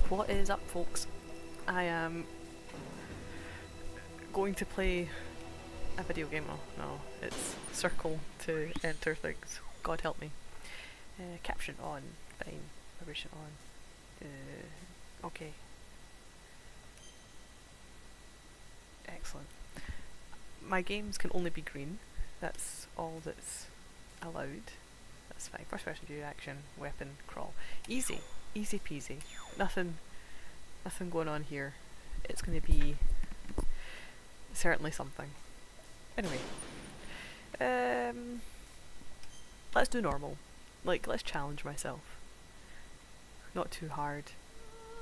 What is up, folks? I am going to play a video game. Oh, no, it's circle to enter things. God help me. Caption on. Fine. Vibration on. Okay. Excellent. My games can only be green. That's all that's allowed. That's fine. First person view, action, weapon, crawl. Easy. Easy peasy. Nothing going on here. It's going to be certainly something. Anyway. Let's do normal. Like, let's challenge myself. Not too hard,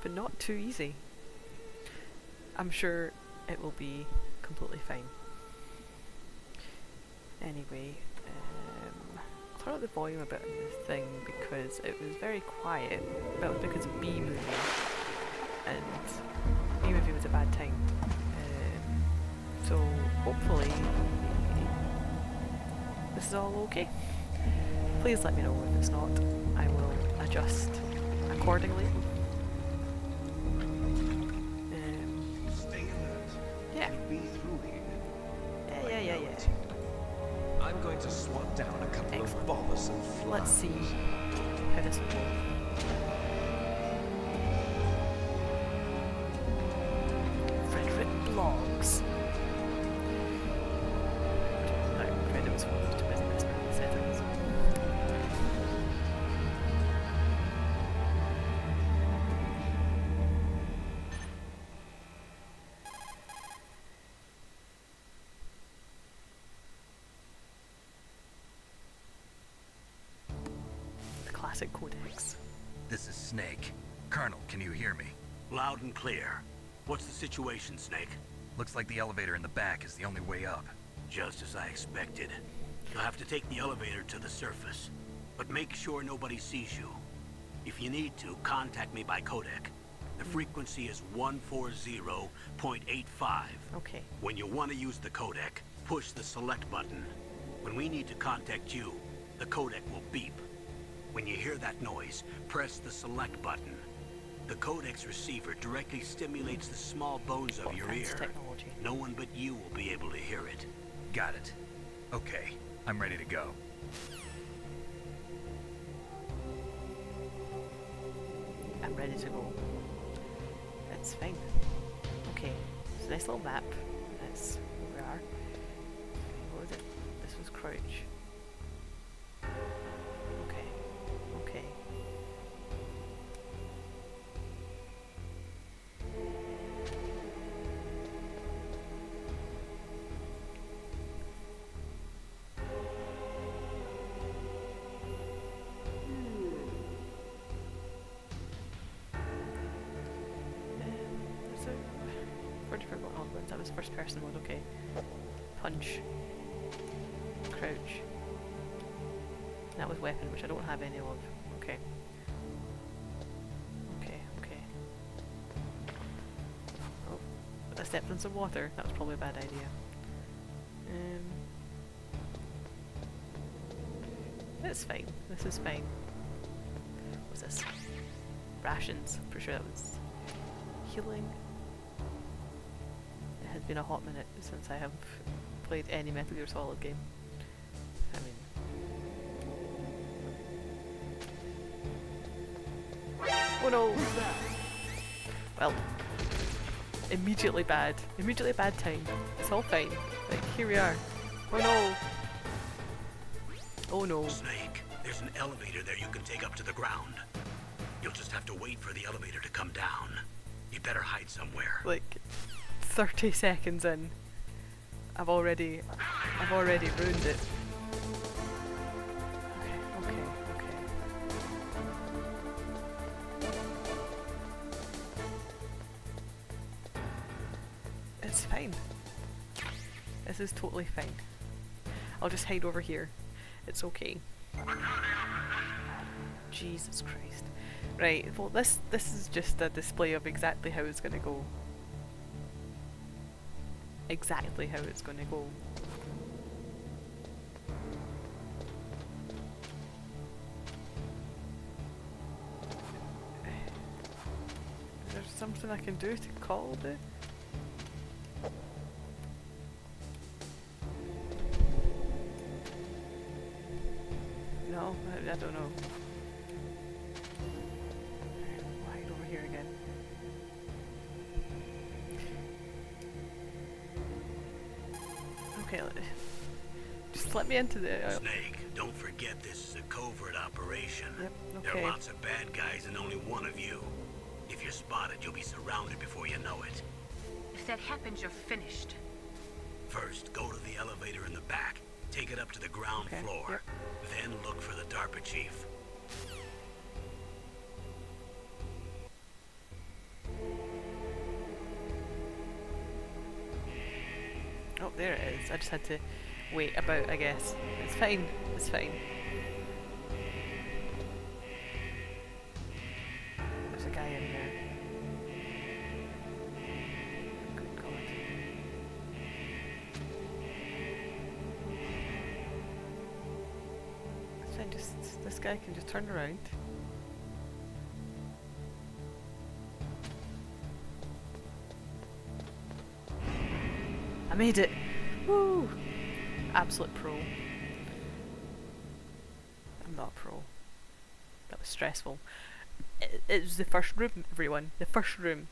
but not too easy. I'm sure it will be completely fine. Anyway, turn up the volume a bit on this thing because it was very quiet. That was because of B movie, and B movie was a bad time. So hopefully this is all okay. Please let me know if it's not. I will adjust accordingly. Stay alert. Yeah. Could be through here. Yeah. I'm going to swat down a couple Excellent. of bothersome flies. Let's see how this will go. Frederick Blogs. No, Frederick was too busy messing with the settings. The classic codex. This is Snake. Colonel, can you hear me? Loud and clear. What's the situation, Snake? Looks like the elevator in the back is the only way up. Just as I expected. You'll have to take the elevator to the surface. But make sure nobody sees you. If you need to, contact me by codec. The frequency is 140.85. Okay. When you want to use the codec, push the select button. When we need to contact you, the codec will beep. When you hear that noise, press the select button. The codec's receiver directly stimulates the small bones of your Advanced ear. technology. No one but you will be able to hear it. Got it. Okay, I'm ready to go. I'm ready to go. That's fine. Okay, it's a nice little map. That's where we are. What was it? This was Crouch. Okay. So, for different ones, that was first person mode, okay. Punch. Crouch. That was weapon, which I don't have any of. Okay. Okay. Oh, I stepped in some water. That was probably a bad idea. It's fine. This is fine. What's this? Rations. Pretty sure that was healing. It has been a hot minute since I have played any Metal Gear Solid game. I mean... Oh no! Well, immediately bad time. It's all fine. Like, here we are. Oh no! Oh no. Snake, there's an elevator there you can take up to the ground. You'll just have to wait for the elevator to come down. You better hide somewhere. Like, 30 seconds in. I've already ruined it. Okay. It's fine. This is totally fine. I'll just hide over here. It's okay. Jesus Christ. Right, well this is just a display of exactly how it's gonna go. Exactly how it's gonna go. something I can do to call the... No, I don't know. Right over here again. Okay, just let me into the... Snake, don't forget this is a covert operation. Yep, There okay. are lots of bad guys and only one of you. If you're spotted, you'll be surrounded before you know it. If that happens, you're finished. First, go to the elevator in the back. Take it up to the ground Okay, floor. yep. Then look for the DARPA chief. Oh, there it is. I just had to wait about, I guess. It's fine. It's fine. There's a guy in there. Good God. It's fine. Just this guy can just turn around. I made it! Woo! Absolute pro. I'm not a pro. That was stressful. It was the first room, everyone. The first room.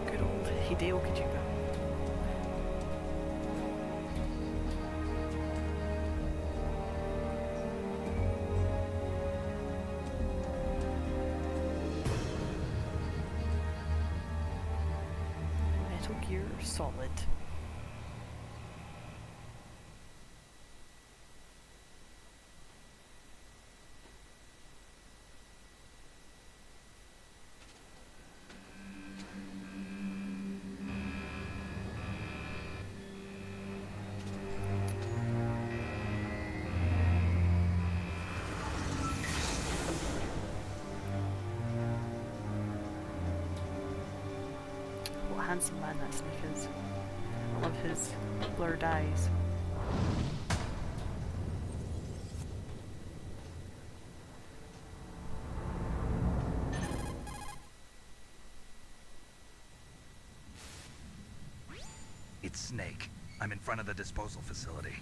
Good old Hideo Kojima. Metal Gear Solid. What a handsome man that Snake is. I love his blurred eyes. It's Snake. I'm in front of the disposal facility.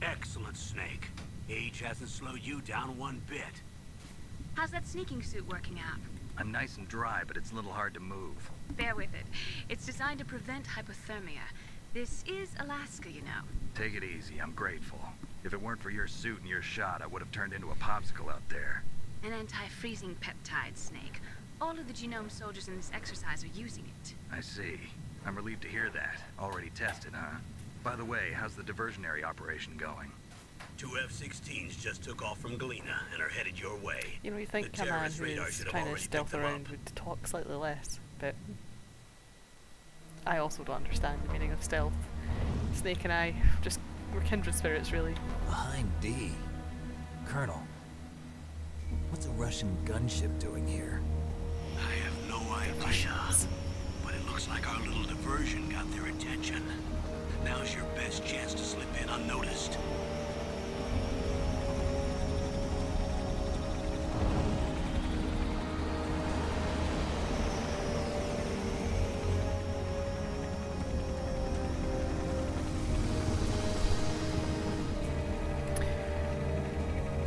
Excellent, Snake. Age hasn't slowed you down one bit. How's that sneaking suit working out? I'm nice and dry, but it's a little hard to move. Bear with it. It's designed to prevent hypothermia. This is Alaska, you know. Take it easy, I'm grateful. If it weren't for your suit and your shot, I would have turned into a popsicle out there. An anti-freezing peptide, Snake. All of the genome soldiers in this exercise are using it. I see. I'm relieved to hear that. Already tested, huh? By the way, how's the diversionary operation going? 2 F-16s just took off from Galena and are headed your way. You know, you think The a man terrorist who radar is should have trying to already stealth picked them around up. would talk slightly less, but I also don't understand the meaning of stealth. Snake and I, we're kindred spirits, really. Behind D. Colonel, what's a Russian gunship doing here? I have no idea, Russians. but it looks like our little diversion got their attention. Now's your best chance to slip in unnoticed.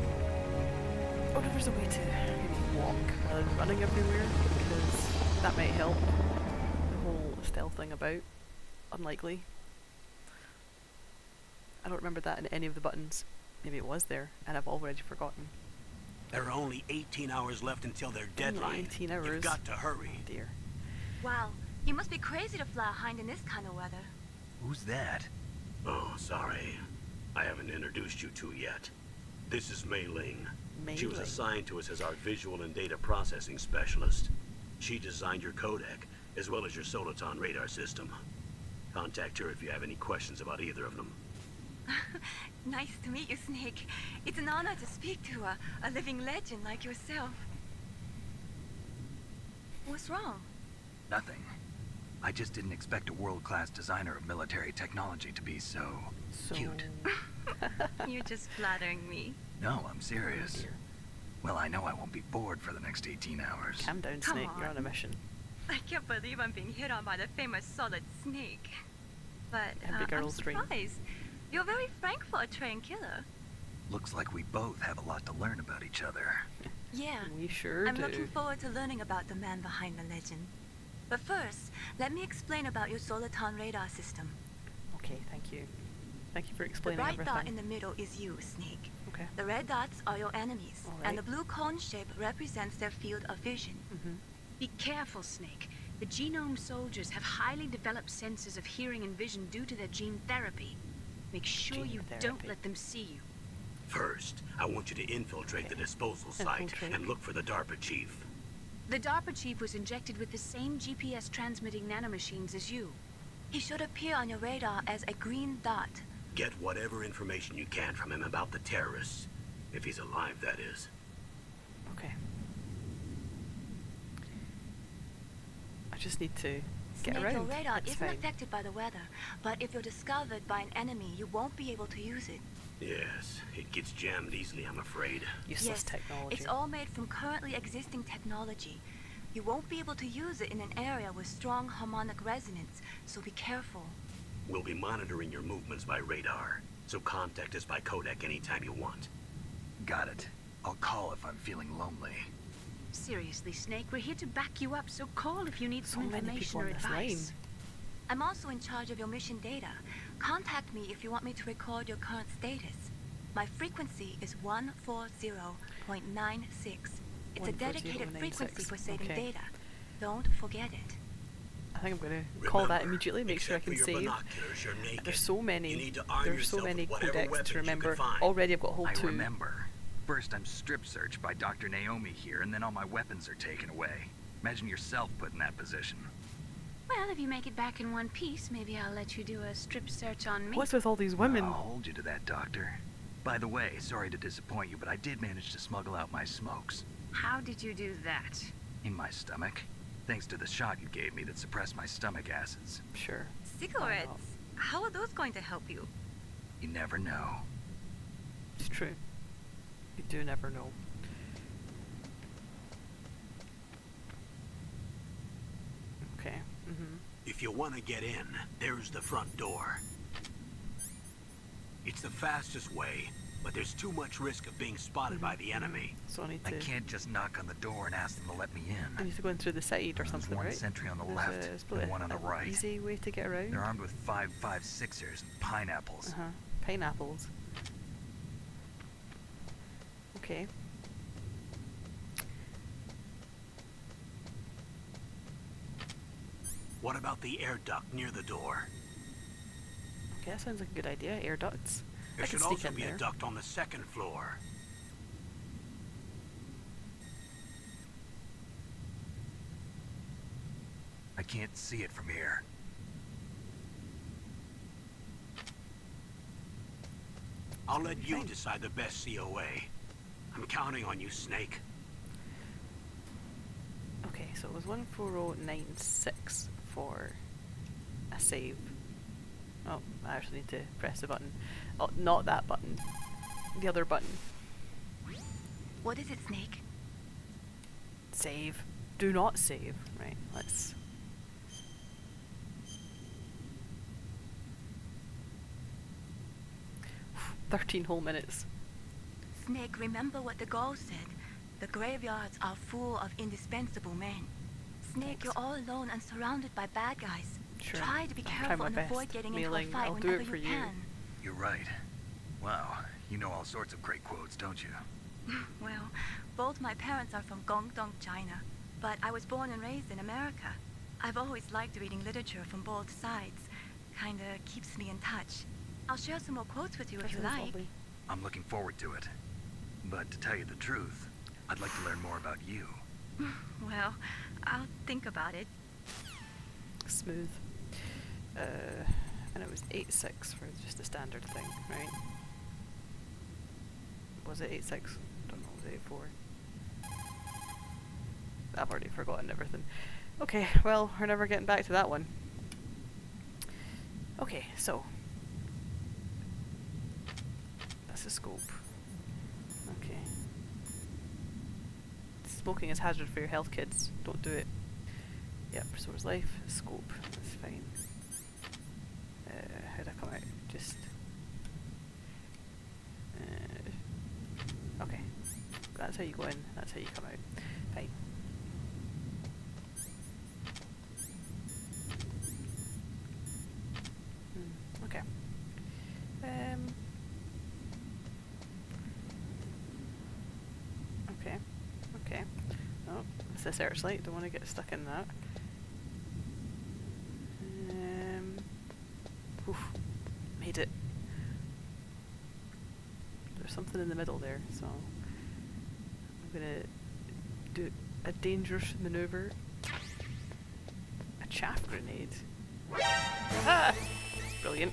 I wonder if there's a way to maybe walk rather than running everywhere, because that might help the whole stealth thing about. Unlikely. I don't remember that in any of the buttons. Maybe it was there, and I've already forgotten. There are only 18 hours left until their deadline. 18 hours. You've got to hurry. Oh dear. Wow, you must be crazy to fly a hind in this kind of weather. Who's that? Oh, sorry. I haven't introduced you two yet. This is Mei Ling. She was Mei Ling. assigned to us as our visual and data processing specialist. She designed your codec, as well as your Soliton radar system. Contact her if you have any questions about either of them. Nice to meet you, Snake. It's an honor to speak to a living legend like yourself. What's wrong? Nothing. I just didn't expect a world-class designer of military technology to be so cute. You're just flattering me. No, I'm serious. dear. Well, I know I won't be bored for the next 18 hours. Calm down, Come Snake. You're on a on. mission. I can't believe I'm being hit on by the famous Solid Snake. But Every I'm girl's dream. surprised. You're very frank for a trained killer. Looks like we both have a lot to learn about each other. Yeah. We sure I'm do. looking forward to learning about the man behind the legend. But first, let me explain about your Soliton radar system. Okay, thank you. Thank you for The explaining bright everything. dot in the middle is you, Snake. Okay. The red dots are your enemies, All and the right. blue cone shape represents their field of vision. Mm-hmm. Be careful, Snake. The genome soldiers have highly developed senses of hearing and vision due to their gene therapy. Make sure Gene you therapy. don't let them see you. First, I want you to infiltrate the disposal site Infiltrate. and look for the DARPA chief. The DARPA chief was injected with the same GPS transmitting nanomachines as you. He should appear on your radar as a green dot. Get whatever information you can from him about the terrorists. If he's alive, that is. Okay. I just need to get Snake, around. your radar It's isn't fine. affected by the weather, but if you're discovered by an enemy, you won't be able to use it. Yes, it gets jammed easily, I'm afraid. Useless Yes, technology. it's all made from currently existing technology. You won't be able to use it in an area with strong harmonic resonance, so be careful. We'll be monitoring your movements by radar, so contact us by codec anytime you want. Got it. I'll call if I'm feeling lonely. Seriously, Snake, we're here to back you up, so call if you need So some many information people or on this advice. line. I'm also in charge of your mission data. Contact me if you want me to record your current status. My frequency is 140.96. It's a dedicated 140.96, frequency for saving okay. data. Don't forget it. I think I'm going to call that Remember, immediately. Make sure I except can for your save. binoculars, you're naked. There's so many. You need to arm There's so yourself many with whatever codecs weapons to you can remember. find. Already, I've got a whole I two. remember. First, I'm strip searched by Dr. Naomi here, and then all my weapons are taken away. Imagine yourself put in that position. Well, if you make it back in one piece, maybe I'll let you do a strip search on me. What's with all these women? I'll hold you to that, Doctor. By the way, sorry to disappoint you, but I did manage to smuggle out my smokes. How did you do that? In my stomach. Thanks to the shot you gave me that suppressed my stomach acids. Sure. Cigarettes? not? How are those going to help you? You never know. It's true. You do never know. Okay. Mm-hmm. If you want to get in, there's the front door. It's the fastest way, but there's too much risk of being spotted by the enemy. So I need I to. can't just knock on the door and ask them to let me I in. need to go in through the side or There's something, one right? sentry on the There's left it's probably and one on the an right. Easy way to get around. They're armed with 5.56ers and pineapples. Uh-huh. Pineapples. Okay. What about the air duct near the door? Okay, that sounds like a good idea. Air ducts. There I can should sneak also in be there. a duct on the second floor. I can't see it from here. I'll let you Fine. decide the best COA. I'm counting on you, Snake. Okay, so it was 14096 for a save. Oh, I actually need to press the button. Oh, not that button. The other button. What is it, Snake? Save. Do not save. Right, let's... "13 whole minutes. Snake, remember what the Gaul said. The graveyards are full of indispensable men. Snake, Thanks. you're all alone and surrounded by bad guys. Sure. Try to be I'll try careful my and avoid best. getting Mei-Ling, into a fight I'll do whenever it for you you. can. You're right. Wow, you know all sorts of great quotes, don't you? Well, both my parents are from Guangdong, China, but I was born and raised in America. I've always liked reading literature from both sides. Kinda keeps me in touch. I'll share some more quotes with you That if you sounds like. lovely. I'm looking forward to it. But to tell you the truth, I'd like to learn more about you. Well, I'll think about it. smooth. And it was 8.6 for just the standard thing, right? Was it 8.6? Don't know, was it 8.4? I've already forgotten everything. Okay, well, we're never getting back to that one. Okay, so. That's a scope. Okay. Smoking is hazard for your health, kids. Don't do it. Yep, restores life. Scope. That's fine. How'd I come out? Just... okay. That's how you go in. That's how you come out. Fine. Okay. Okay. Okay. Oh, it's the searchlight. Don't want to get stuck in that. Oof. Made it. There's something in the middle there, so I'm gonna do a dangerous maneuver. A chaff grenade. Ah! Brilliant.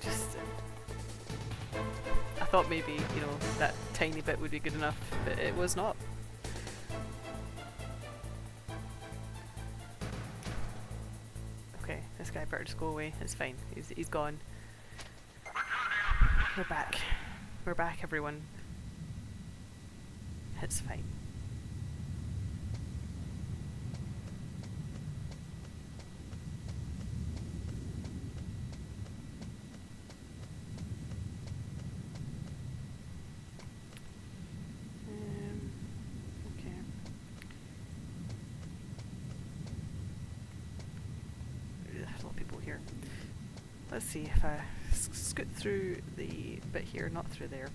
Just, I thought maybe, you know, that tiny bit would be good enough, but it was not. Okay, this guy better just go away. It's fine. He's gone. We're back. We're back, everyone. It's fine. Okay. There's a lot of people here. Let's see if I scoot through the bit here, not through there.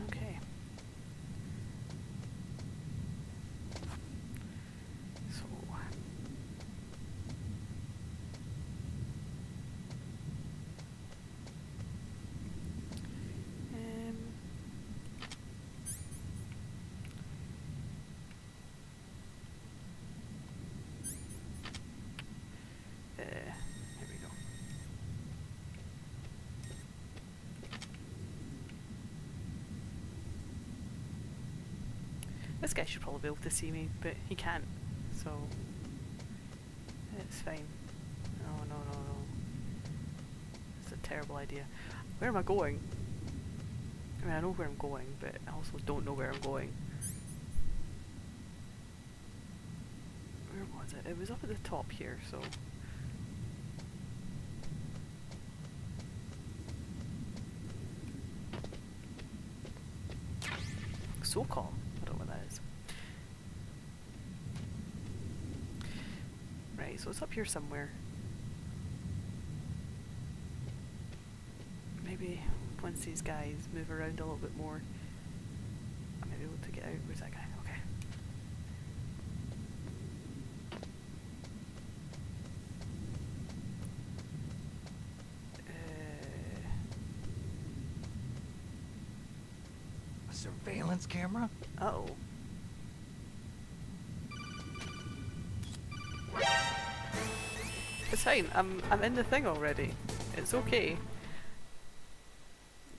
Okay. So here we go. This guy should probably be able to see me, but he can't, so it's fine. No, no, no, no. It's a terrible idea. Where am I going? I mean, I know where I'm going, but I also don't know where I'm going. Where was it? It was up at the top here, so... SOCOM. I don't know what that is. Right, so it's up here somewhere. Maybe once these guys move around a little bit more, I may be able to get out. Where's that guy? Okay. A surveillance camera? Uh-oh. It's fine. I'm in the thing already. It's okay.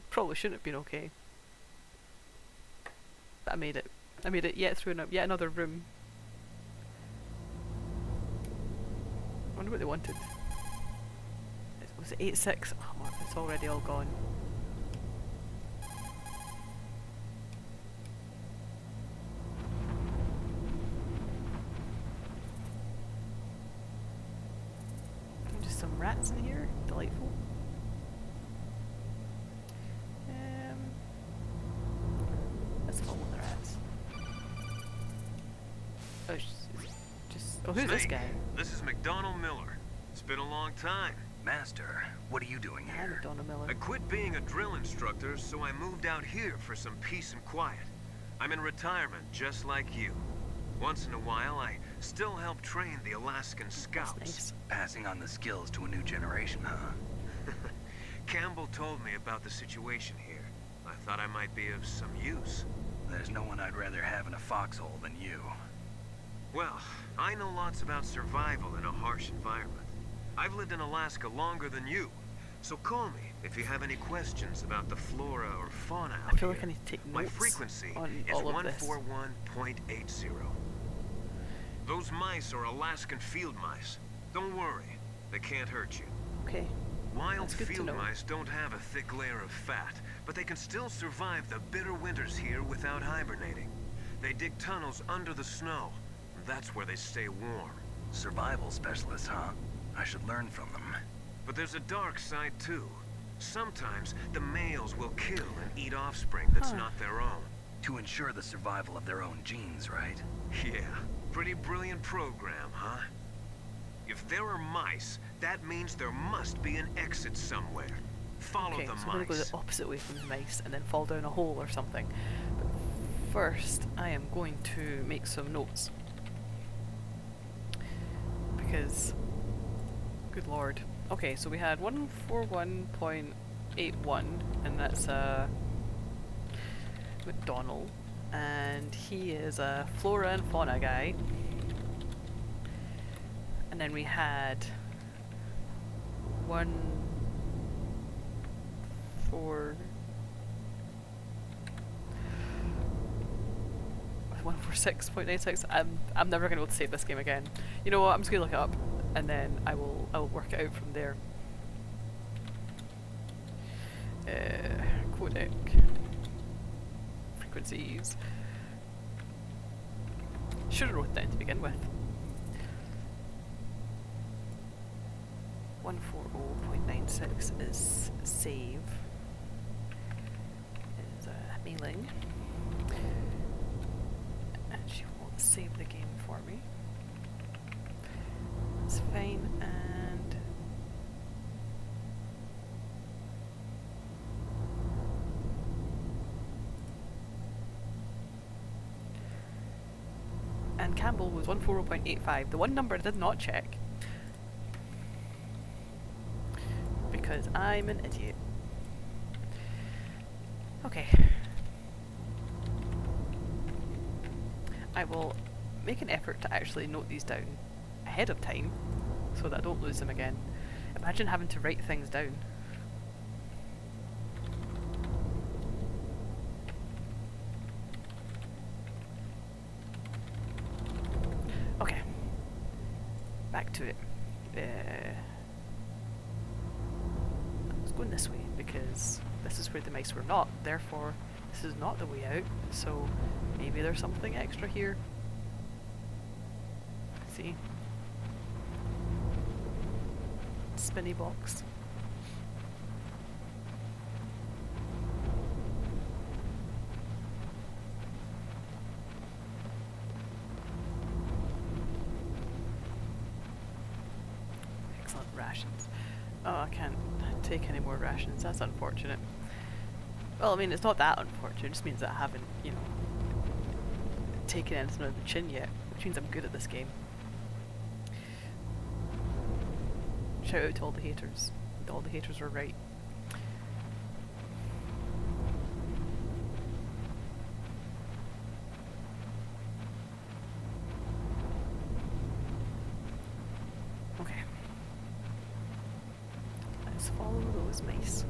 Probably shouldn't have been okay. But I made it. I made it yet through yet another room. I wonder what they wanted. Was it 8.6? Oh man, it's already all gone. Just some rats in here. Delightful. Let's follow the rats. Oh, oh, who's this Snake, guy? This is McDonald Miller. It's been a long time. Master, what are you doing I'm here? Donna Miller. I quit being a drill instructor, so I moved out here for some peace and quiet. I'm in retirement, just like you. Once in a while, I still help train the Alaskan That's Scouts. nice. Passing on the skills to a new generation, huh? Campbell told me about the situation here. I thought I might be of some use. There's no one I'd rather have in a foxhole than you. Well, I know lots about survival in a harsh environment. I've lived in Alaska longer than you. So call me if you have any questions about the flora or fauna out I feel here. like I need to take My notes frequency on is all of this. 141.80. Those mice are Alaskan field mice. Don't worry, they can't hurt you. Okay. Wild That's good to field know. mice don't have a thick layer of fat, but they can still survive the bitter winters here without hibernating. They dig tunnels under the snow. That's where they stay warm. Survival specialists, huh? I should learn from them. But there's a dark side too. Sometimes the males will kill and eat offspring that's Huh. not their own. To ensure the survival of their own genes, right? Yeah, pretty brilliant program, huh? If there are mice, that means there must be an exit somewhere. Follow Okay, the so I'm gonna go mice. the opposite way from the mice and then fall down a hole or something. But first, I am going to make some notes. Because, good lord. Okay, so we had 141.81, and that's McDonald, and he is a flora and fauna guy. And then we had 146.96. I'm never gonna be able to save this game again. You know what? I'm just gonna look it up, and then I will work it out from there. Codec frequencies. Should have wrote it down to begin with. 140.96 is save. Is mailing. And she won't save the game for me. That's fine, and Campbell was 140.85. The one number I did not check because I'm an idiot. Okay. I will make an effort to actually note these down ahead of time so that I don't lose them again. Imagine having to write things down. Okay. Back to it. I was going this way because this is where the mice were not, therefore this is not the way out, so maybe there's something extra here. See? Spinny box. Excellent rations. Oh, I can't take any more rations. That's unfortunate. Well, I mean, it's not that unfortunate. It just means that I haven't, you know, taken anything out of the chin yet, which means I'm good at this game. Shout out to all the haters. All the haters were right. Okay. Let's follow those mice.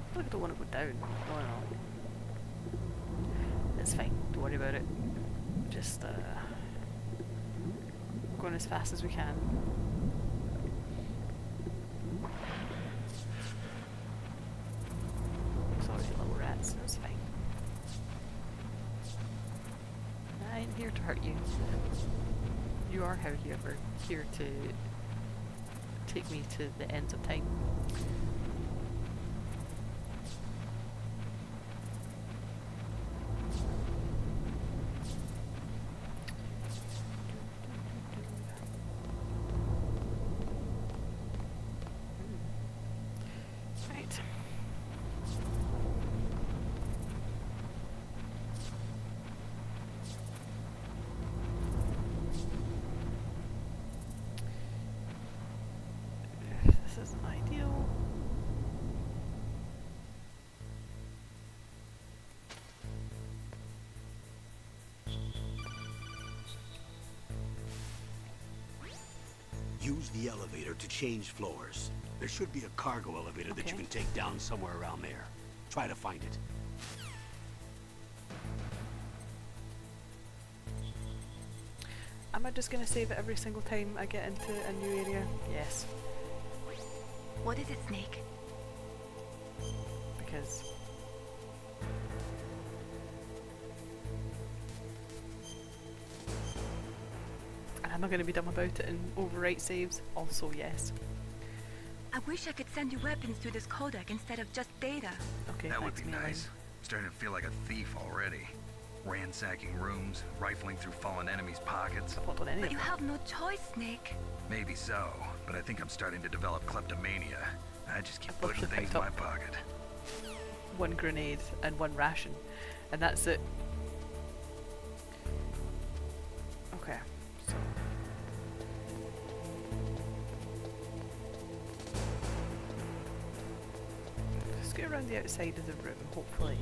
I feel like I don't want to go down. Oh no. It's fine, don't worry about it. Just going as fast as we can. Sorry, little rats, that's fine. I ain't here to hurt you. You are, however, here to take me to the ends of time. Right. Use the elevator to change floors. There should be a cargo elevator that you Okay. can take down somewhere around there. Try to find it. Am I just gonna save it every single time I get into a new area? Yes, What is it, Snake? because and am I gonna be dumb about it and overwrite saves? Also yes. I wish I could send you weapons through this codec instead of just data. Okay, That would thanks, be Maylene. nice. I'm starting to feel like a thief already. Ransacking rooms, rifling through fallen enemies' pockets. I've not done any But of you that. have no choice, Snake. Maybe so, but I think I'm starting to develop kleptomania. I just keep I've putting literally things picked in my up pocket. one grenade and one ration, and that's it. Okay, so just go around the outside of the room. Hopefully,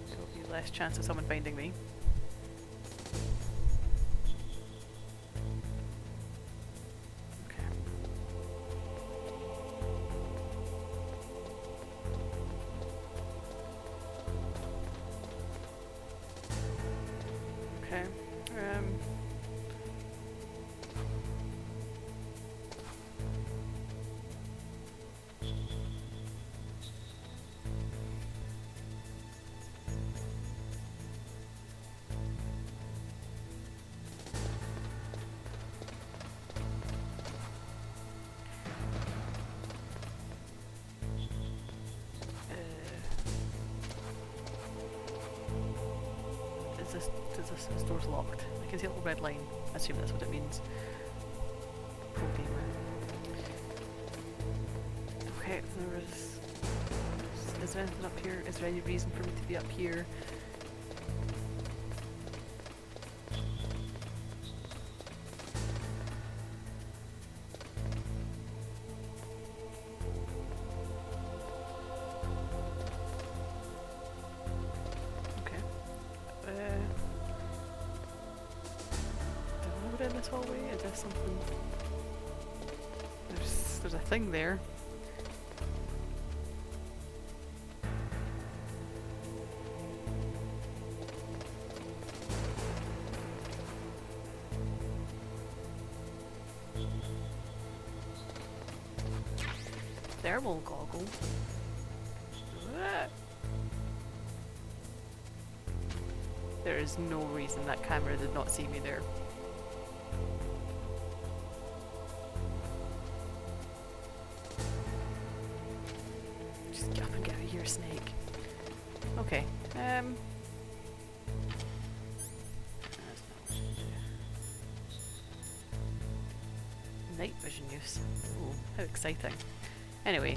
there will be less chance of someone finding me. Okay. Okay. This door's locked. I can see a little red line. I assume that's what it means. Pro gamer. Okay, there is there anything up here? Is there any reason for me to be up here? Okay. Do I go down this hallway? Is there something? There's a thing there. Thermal goggle. Ah. There is no reason that camera did not see me there. Just get up and get out of here, Snake. Okay. That's not what I should do. Night vision use. Ooh, how exciting. Anyway.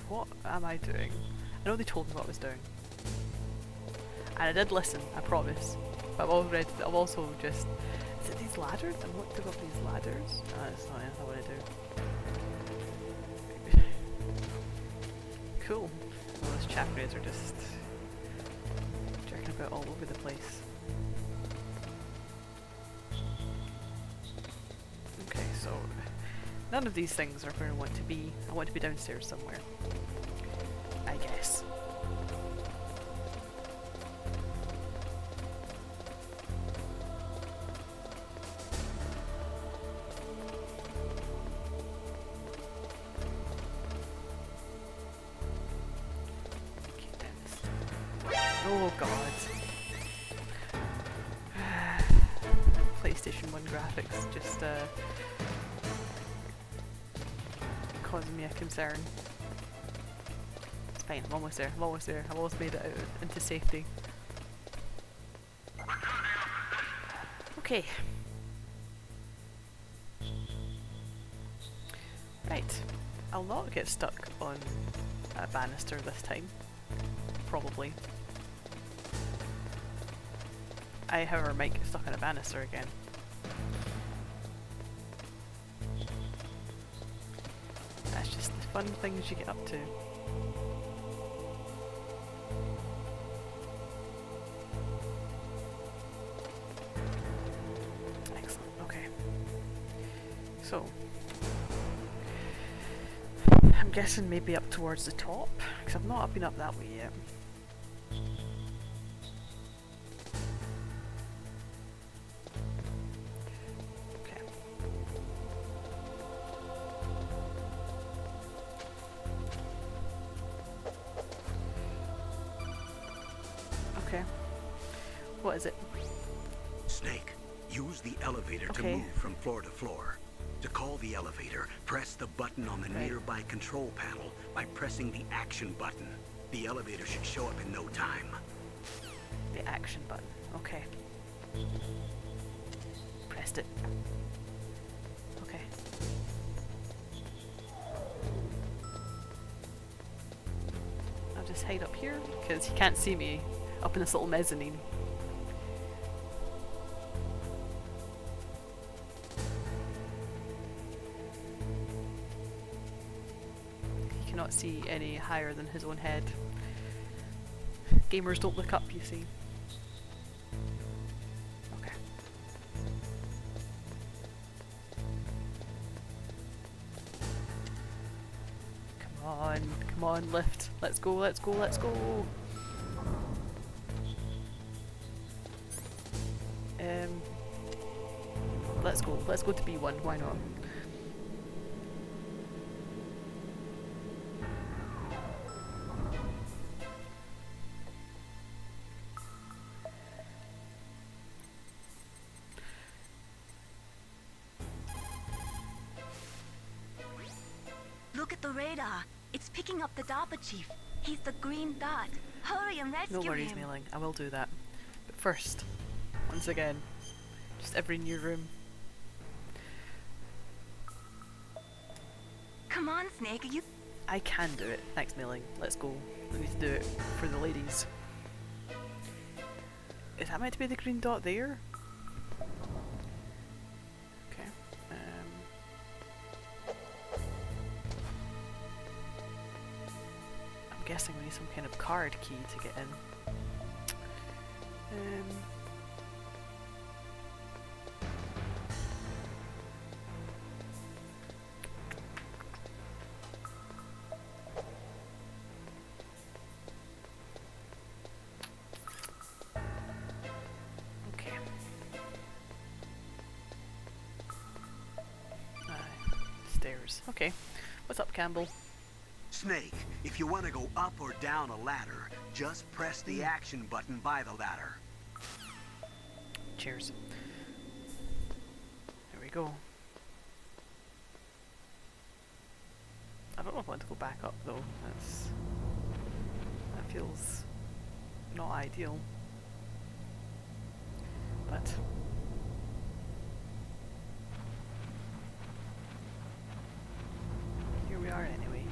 What am I doing? I know they told me what I was doing. And I did listen, I promise. But I've also just... Is it these ladders? I want to go up these ladders? No, that's not anything I want to do. Cool. Well, those chakras are just... jerking about all over the place. Okay, so... none of these things are where I want to be. I want to be downstairs somewhere. I guess. Okay, down this. Oh god. PlayStation 1 graphics just causing me a concern. It's fine, I'm almost there, I'm almost there. I've almost made it out into safety. Okay. Right. I'll not get stuck on a banister this time. Probably. I, however, might get stuck on a banister again. That's just the fun things you get up to. I'm guessing maybe up towards the top, because I've not been up that way yet. Okay. Okay. What is it? Snake, use the elevator to Okay. move from floor to floor. To call the elevator, press the button on the Right. nearby control panel by pressing the action button. The elevator should show up in no time. The action button. Okay. Pressed it. Okay. I'll just hide up here because he can't see me up in this little mezzanine. He cannot see any higher than his own head. Gamers don't look up, you see. Okay. Come on, lift. Let's go, let's go, let's go. Let's go to B1, why not? Look at the radar. It's picking up the DARPA chief. He's the green dot. Hurry and rescue No worries, him. Mailing. I will do that. But first, once again, just every new room. Come on, Snake. You. I can do it. Thanks, Mailing. Let's go. We need to do it for the ladies. Is that meant to be the green dot there? Okay. I'm guessing we need some kind of card key to get in. Okay. Stairs. Okay. What's up, Campbell? Snake, if you want to go up or down a ladder, just press the action button by the ladder. Cheers. There we go. I don't know if I want to go back up though. That feels not ideal. But here we are anyway.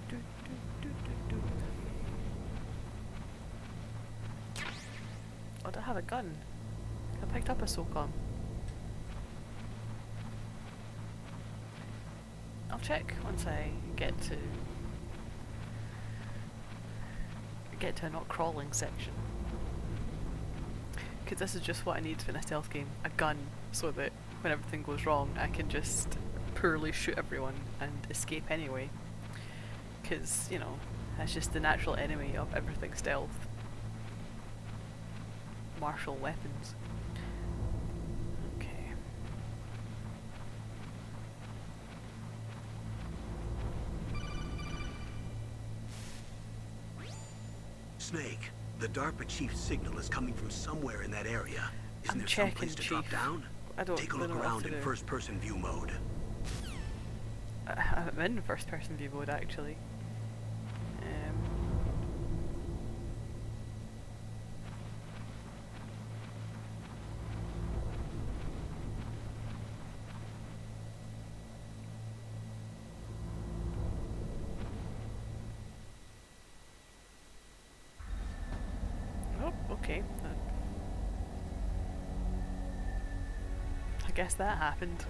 Do, do, do, do, do. Oh, do I have a gun? I picked up a SOCOM. I'll check once I get to a not crawling section. Because this is just what I need in a stealth game, a gun, so that when everything goes wrong I can just poorly shoot everyone and escape anyway. Because, you know, that's just the natural enemy of everything stealth. Martial weapons. Okay. Snake, the DARPA chief's signal is coming from somewhere in that area. Isn't I'm there checking, someplace to drop Chief. down? I don't Take a really look know what around to in do. first-person view mode. I'm in first person view mode actually. Oh, okay. I guess that happened.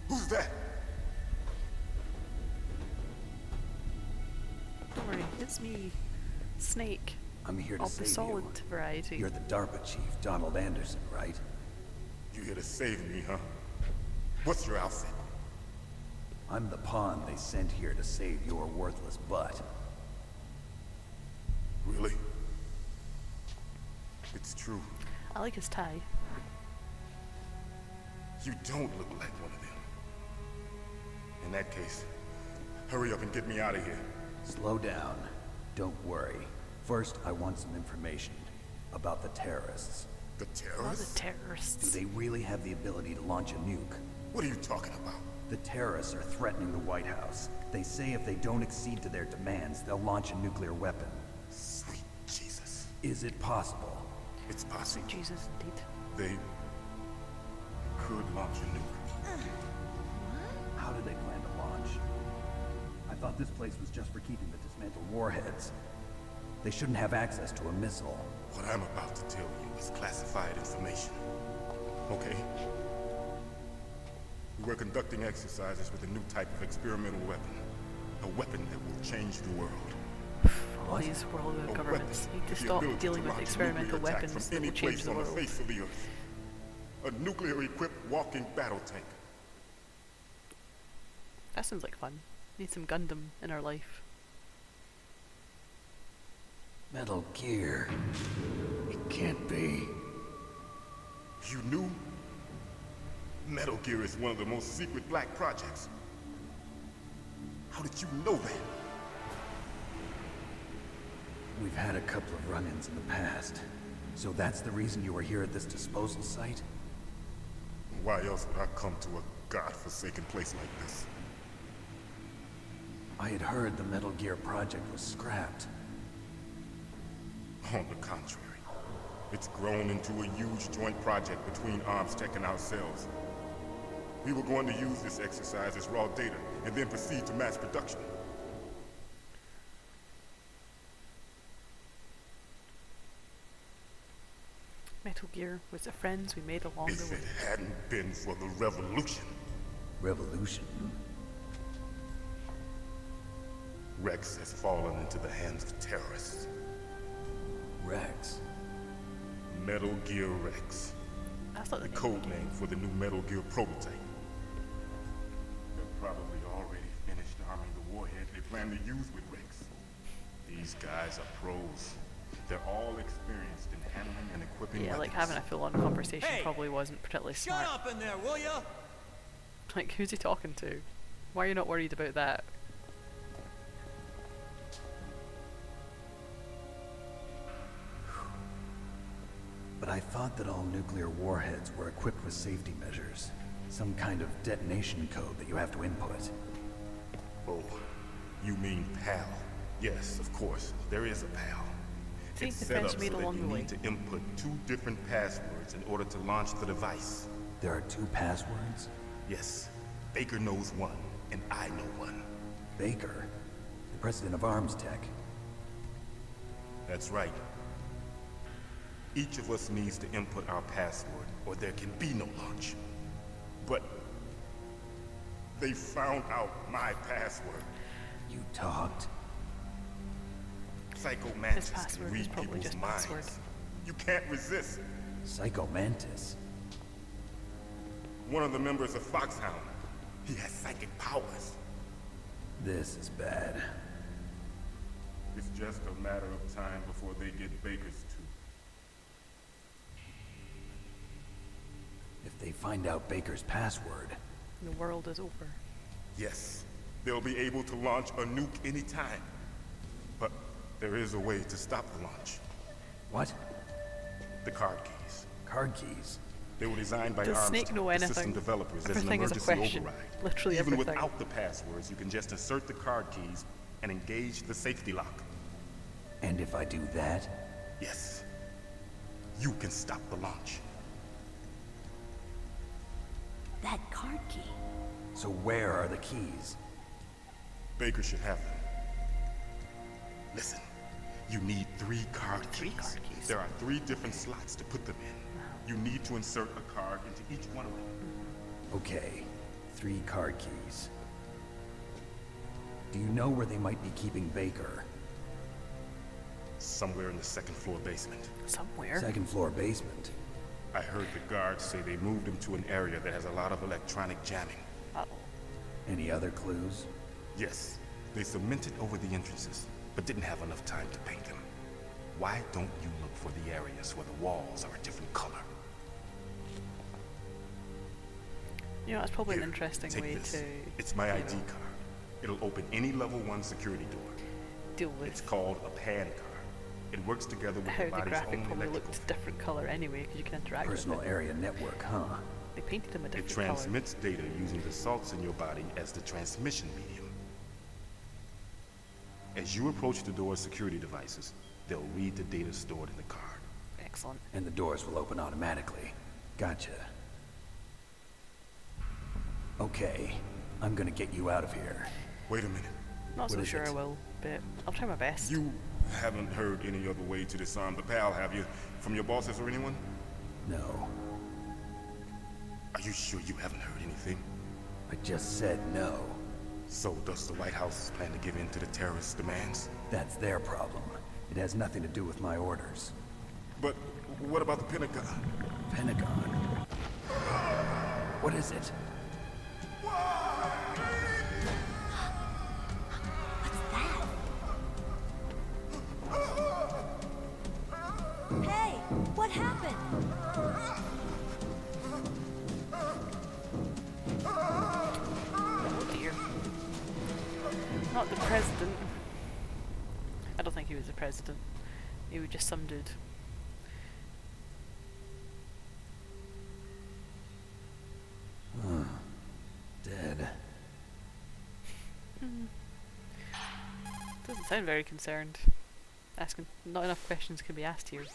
Who's that? It's me, Snake, I'm here to of the save solid you. variety. You're the DARPA chief, Donald Anderson, right? You here to save me, huh? What's your outfit? I'm the pawn they sent here to save your worthless butt. Really? It's true. I like his tie. You don't look like one of them. In that case, hurry up and get me out of here. Slow down. Don't worry. First, I want some information about the terrorists. The All the terrorists? Do terrorists. they really have the ability to launch a nuke? What are you talking about? The terrorists are threatening the White House. They say if they don't accede to their demands, they'll launch a nuclear weapon. Sweet Jesus. Is it possible? It's possible. Jesus, indeed. They could launch a nuke. How do they plan to launch? I thought this place was just for keeping the dismantled warheads. They shouldn't have access to a missile. What I'm about to tell you is classified information. Okay? We were conducting exercises with a new type of experimental weapon. A weapon that will change the world. All these world A governments weapon need to with the stop ability dealing to with launch a experimental nuclear attack weapons from that any will change place the on world. the face of the earth. A nuclear-equipped walking battle tank. That sounds like fun. Need some Gundam in our life. Metal Gear. It can't be. You knew? Metal Gear is one of the most secret black projects. How did you know that? We've had a couple of run-ins in the past. So that's the reason you were here at this disposal site? Why else would I come to a godforsaken place like this? I had heard the Metal Gear project was scrapped. On the contrary, it's grown into a huge joint project between ArmsTech and ourselves. We were going to use this exercise as raw data and then proceed to mass production. Metal Gear was the friends we made along If the way. it hadn't been for the revolution, Revolution? Rex has fallen into the hands of terrorists. Rex. Metal Gear Rex, That's not the the name. code name for the new Metal Gear prototype. They're probably already finished arming the warhead they plan to use with Rex. These guys are pros. They're all experienced in handling and equipping Yeah, like weapons. having a full-on conversation Hey, probably wasn't particularly Shut smart. up in there, will ya? Like, who's he talking to? Why are you not worried about that? But I thought that all nuclear warheads were equipped with safety measures. Some kind of detonation code that you have to input. Oh, you mean PAL? Yes, of course. There is a PAL. See, It's the set friends up made so that along you the way. need to input 2 different passwords in order to launch the device. There are 2 passwords? Yes, Baker knows one, and I know one. Baker, the president of ArmsTech. That's right. Each of us needs to input our password, or there can be no launch. But they found out my password. You talked. Psycho Mantis can password is read probably people's just minds. password. You can't resist. Psycho Mantis. One of the members of Foxhound. He has psychic powers. This is bad. It's just a matter of time before they get Baker's too. If they find out Baker's password, The world is over. Yes, they'll be able to launch a nuke anytime. But there is a way to stop the launch. what? The card keys. Card keys. They were designed by Does ARMS, Snake know the anything? system developers, as an Everything is a emergency question. override. Literally Even everything. without the passwords, you can just insert the card keys and engage the safety lock. And if I do that, Yes, you can stop the launch. That card key. so where are the keys? Baker should have them. Listen, you need 3 card keys. 3 card keys. There are 3 different slots to put them in. You need to insert a card into each one of them. Okay, 3 card keys. Do you know where they might be keeping Baker? Somewhere in the second floor basement. Somewhere. Second floor basement. I heard the guards say they moved him to an area that has a lot of electronic jamming. Uh-oh. Any other clues? Yes, they cemented over the entrances, but didn't have enough time to paint them. Why don't you look for the areas where the walls are a different color? You know, that's probably Here, an interesting take way this. to... It's my you ID know, card. It'll open any level 1 security door. deal with It's called a PAN card. It works together with how the the body's graphic own probably electrical. looked different colour anyway, because you can interact Personal with it. area network, huh? They painted them a It different colour. transmits data using the salts in your body as the transmission medium. As you approach the door's security devices, they'll read the data stored in the card. Excellent. And the doors will open automatically. Gotcha. Okay, I'm gonna get you out of here. Wait a minute. Not What so is sure it? I will, but I'll try my best. You haven't heard any other way to disarm the PAL, have you? From your bosses or anyone? No, Are you sure you haven't heard anything? I just said no. So does the White House plan to give in to the terrorists' demands? That's their problem. It has nothing to do with my orders. But what about the Pentagon? Pentagon? What is it? Hey, what happened? Oh dear. Not the president. I don't think he was the president. He was just some dude. Dead. Doesn't sound very concerned. Asking not enough questions can be asked here.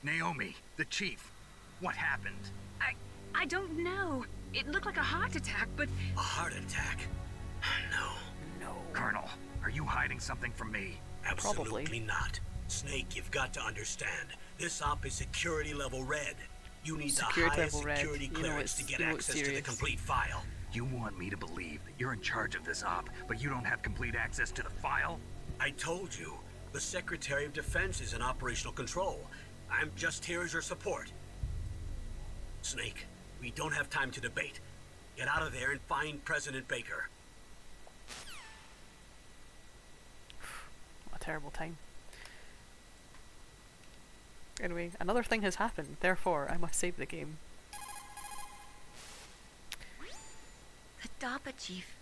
Naomi, the chief. What happened? I don't know. It looked like a heart attack, but A heart attack? No, No. Colonel, are you hiding something from me? absolutely Probably. not. Snake, you've got to understand. This op is security level red. You need Security the highest level red. security You know clearance to it's- get you know it's access to the serious. complete file. You want me to believe that you're in charge of this op, but you don't have complete access to the file? I told you, the Secretary of Defense is in operational control. I'm just here as your support. Snake, we don't have time to debate. Get out of there and find President Baker. What a terrible time. Anyway, another thing has happened, therefore I must save the game. The DARPA chief.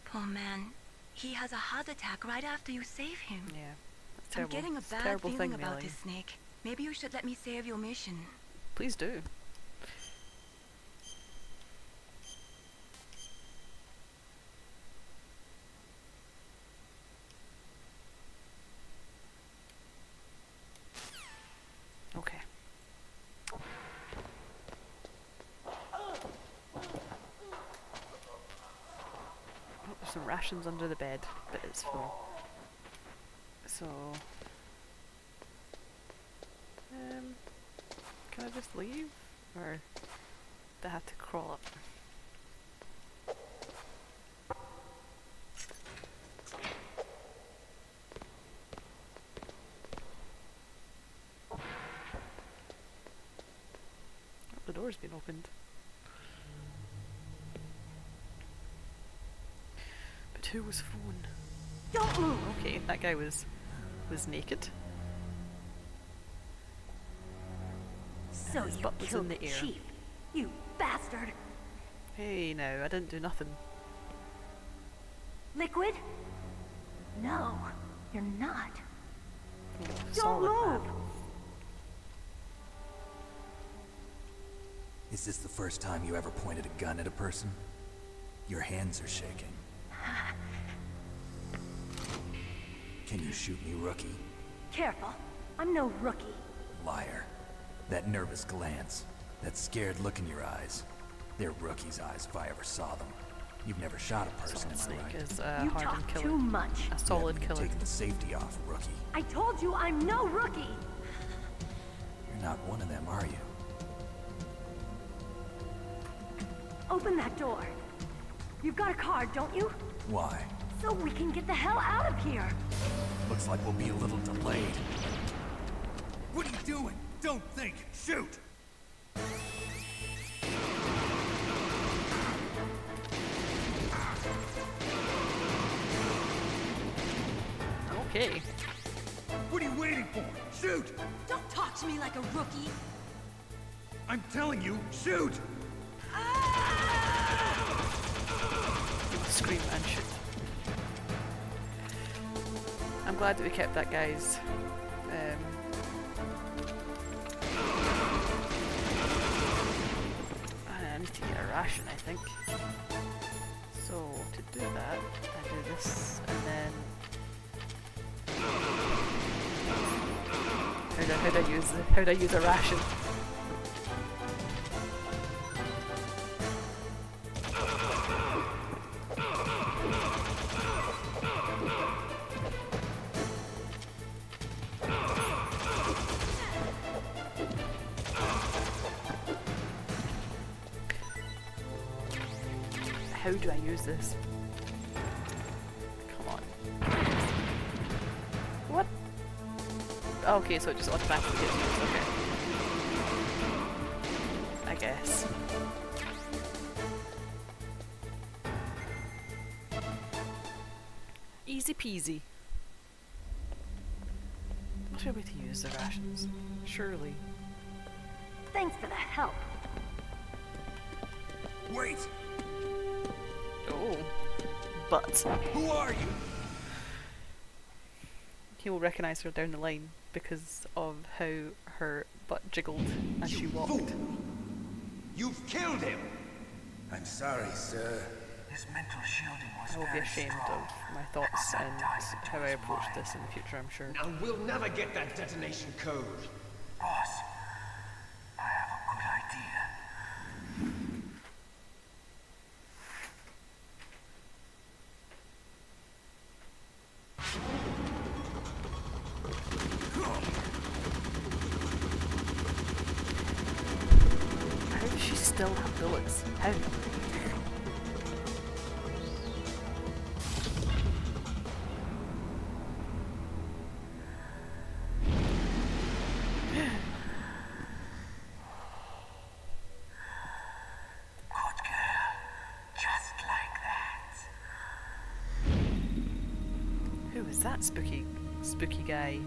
Poor man. He has a heart attack right after you save him. Yeah. That's I'm terrible. getting a It's bad terrible feeling thing, about Melly. this, Snake. Maybe you should let me save your mission. Please do. Okay. Oh, there's some rations under the bed, but it's full. So, can I just leave, or do I have to crawl up? Oh, the door's been opened. But who was phone? Don't move! Okay, that guy was naked. So his you butt was in killed the the air. chief. You bastard! Hey, now I didn't do nothing. Liquid? No, you're not. Oh, Don't solid move! man. Is this the first time you ever pointed a gun at a person? Your hands are shaking. Can you shoot me, rookie? Careful, I'm no rookie. Liar. That nervous glance, that scared look in your eyes. They're rookies' eyes if I ever saw them. You've never shot a person, Solid am I Snake right? is a You hardened talk killer. too much. A solid You haven't killer. taken the safety off, rookie. I told you I'm no rookie! You're not one of them, are you? Open that door. You've got a card, don't you? Why? So we can get the hell out of here! Looks like we'll be a little delayed. What are you doing? Don't think. Shoot! Okay. What are you waiting for? Shoot! Don't talk to me like a rookie. I'm telling you, shoot! Scream and shoot. I'm glad that we kept that guy's I need to get a ration, I think. So to do that, I do this and then how'd I use a ration? How do I use this? Come on. What? Okay, so it just automatically gets used, okay. I guess. Easy peasy. Must be a way to use the rations. Surely. Thanks for the help. Wait! Oh. But. Who are you? He will recognise her down the line because of how her butt jiggled as she walked. Fool. You've killed him! I'm sorry, sir. His mental shielding was I will be ashamed of my thoughts and how I approach this in the future, I'm sure. And we'll never get that detonation code. Boss, I have a good idea. How does she still have bullets? How? Who is that spooky guy?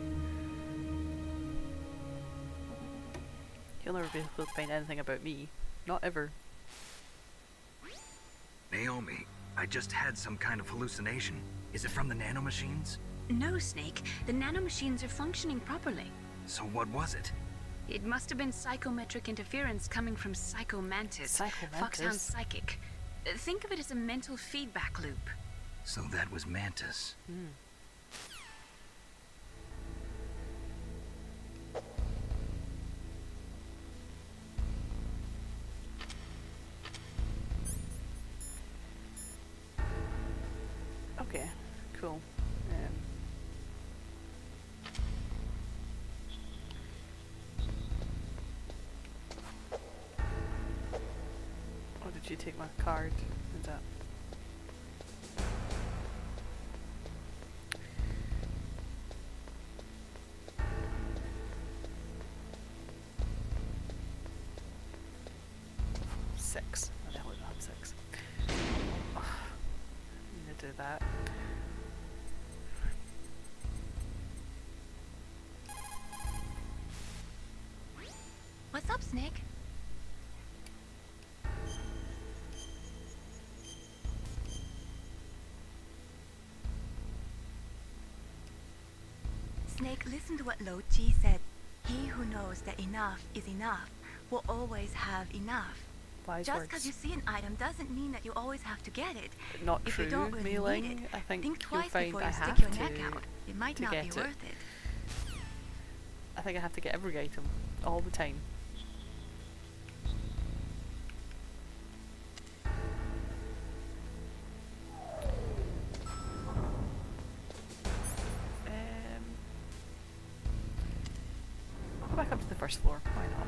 He'll never be able to find anything about me. Not ever. Naomi, I just had some kind of hallucination. Is it from the nanomachines? No, Snake. The nanomachines are functioning properly. So what was it? It must have been psychometric interference coming from Psychomantis. Foxhound's psychic. Think of it as a mental feedback loop. So that was Mantis. Okay, cool. Oh, did you take my card? Is that? Six. What the hell is that? 6. Oh, I'm gonna do that. What's up, Snake? Snake, listen to what Lo Ji said. He who knows that enough is enough will always have enough. Wise Just words. because you see an item doesn't mean that you always have to get it. Not If true, you don't really Mei-Ling. need it, I think think you'll twice find before I you have stick your neck to out. It might to not get be it. worth it. I think I have to get every item all the time. I'll go back up to the first floor. Why not?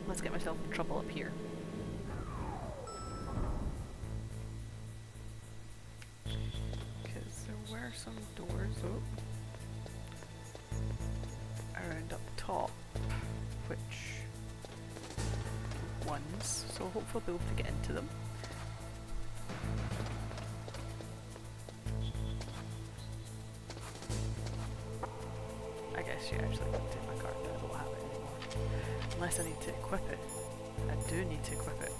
Let's get myself in trouble up here. Because there were some doors. Oh. around up top, which ones, so hopefully I'll be able to get into them. I guess you actually can take my card, but I don't have it anymore. Unless I need to equip it. I do need to equip it.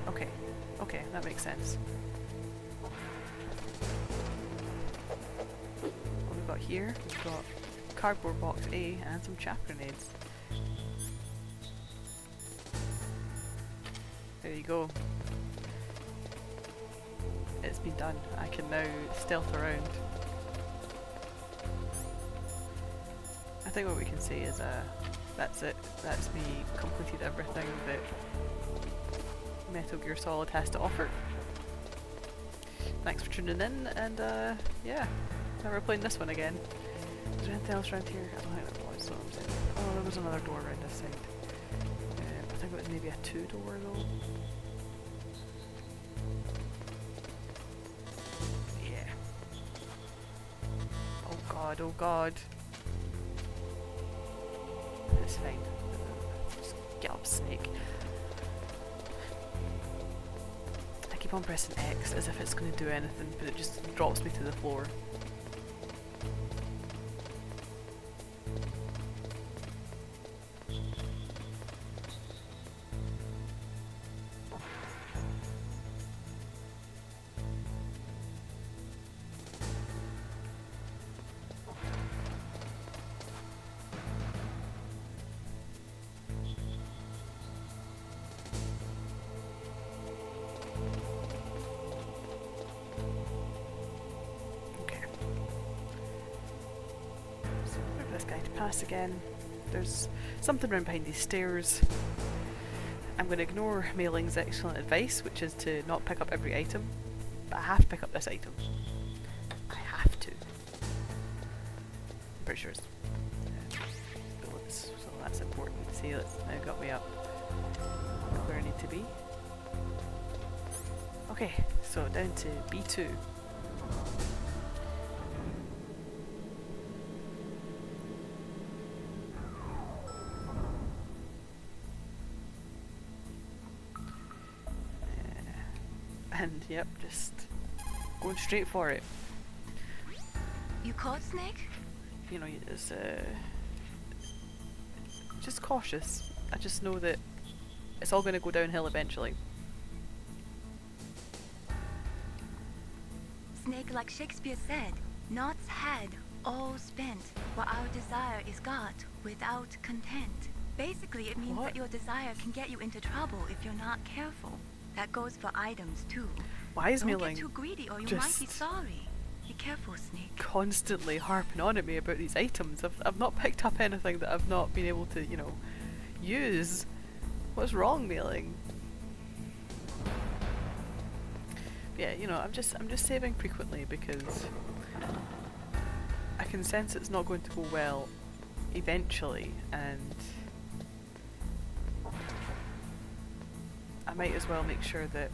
Okay, okay, that makes sense. What we've got here, we've got cardboard box A and some chaff grenades. There you go. It's been done. I can now stealth around. I think what we can say is that's it. That's me completed everything that Metal Gear Solid has to offer. Thanks for tuning in, and yeah, now we're playing this one again. Is there anything else around here? I don't think there was, so I'm saying. Oh, there was another door around this side. I think it was maybe a 2-door though. Yeah. Oh god, oh god. It's fine. Just get up, Snake. I keep on pressing X as if it's going to do anything, but it just drops me to the floor. Again. There's something around behind these stairs. I'm going to ignore Mailing's excellent advice, which is to not pick up every item, but I have to pick up this item. I have to. I'm pretty sure it's bullets, so that's important. See, that's now got me up where I need to be. Okay, so down to B2. And yep, just going straight for it. You caught Snake? You know, it's just cautious. I just know that it's all going to go downhill eventually. Snake, like Shakespeare said, knots had, all spent, while our desire is got without content. Basically, it means that your desire can get you into trouble if you're not careful. That goes for items too. Why is Don't Mailing get too greedy or you might be sorry. Be careful, Snake. Constantly harping on at me about these items? I've not picked up anything that I've not been able to, you know, use. What's wrong, Mailing? Yeah, you know, I'm just saving frequently because I can sense it's not going to go well eventually, and I might as well make sure that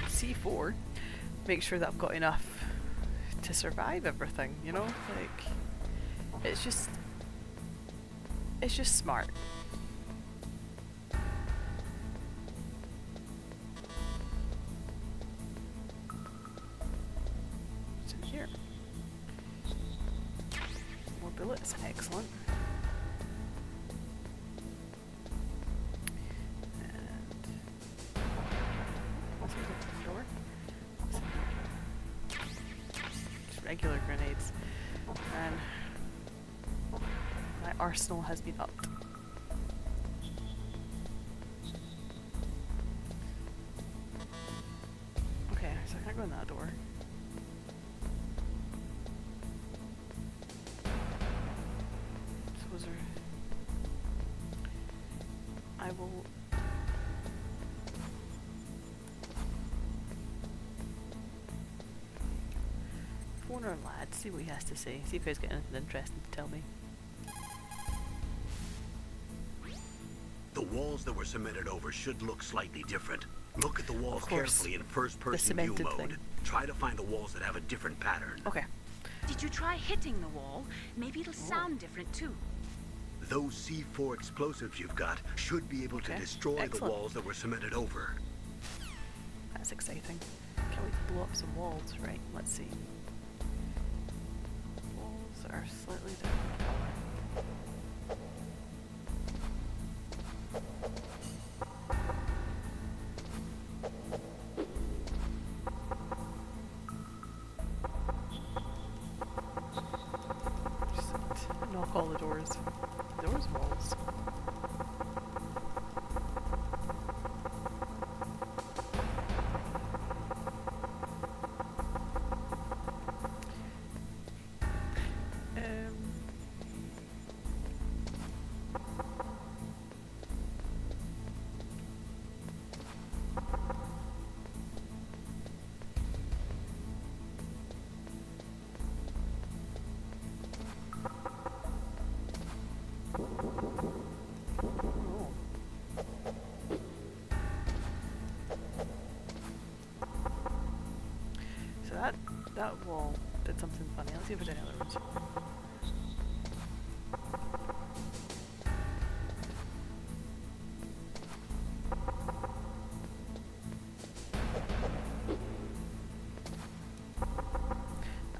C4, make sure that I've got enough to survive everything, you know? Like, it's just smart. What's in here? More bullets, excellent. Regular grenades, and my arsenal has been upped. Okay, so I can't go in that door. So was there... I will... phone our lad, see what he has to say, see if he's got anything interesting to tell me. The walls that were cemented over should look slightly different. Look at the walls carefully in first-person view mode. Try to find the walls that have a different pattern. Okay. Did you try hitting the wall? Maybe it'll sound different too. Those C4 explosives you've got should be able to destroy the Excellent. walls that were cemented over. That's exciting. Can't wait to blow up some walls. Right, let's see. Walls are slightly different colour. Just knock all the doors. Doors, walls. So that wall did something funny. Let's see if there's any other ones.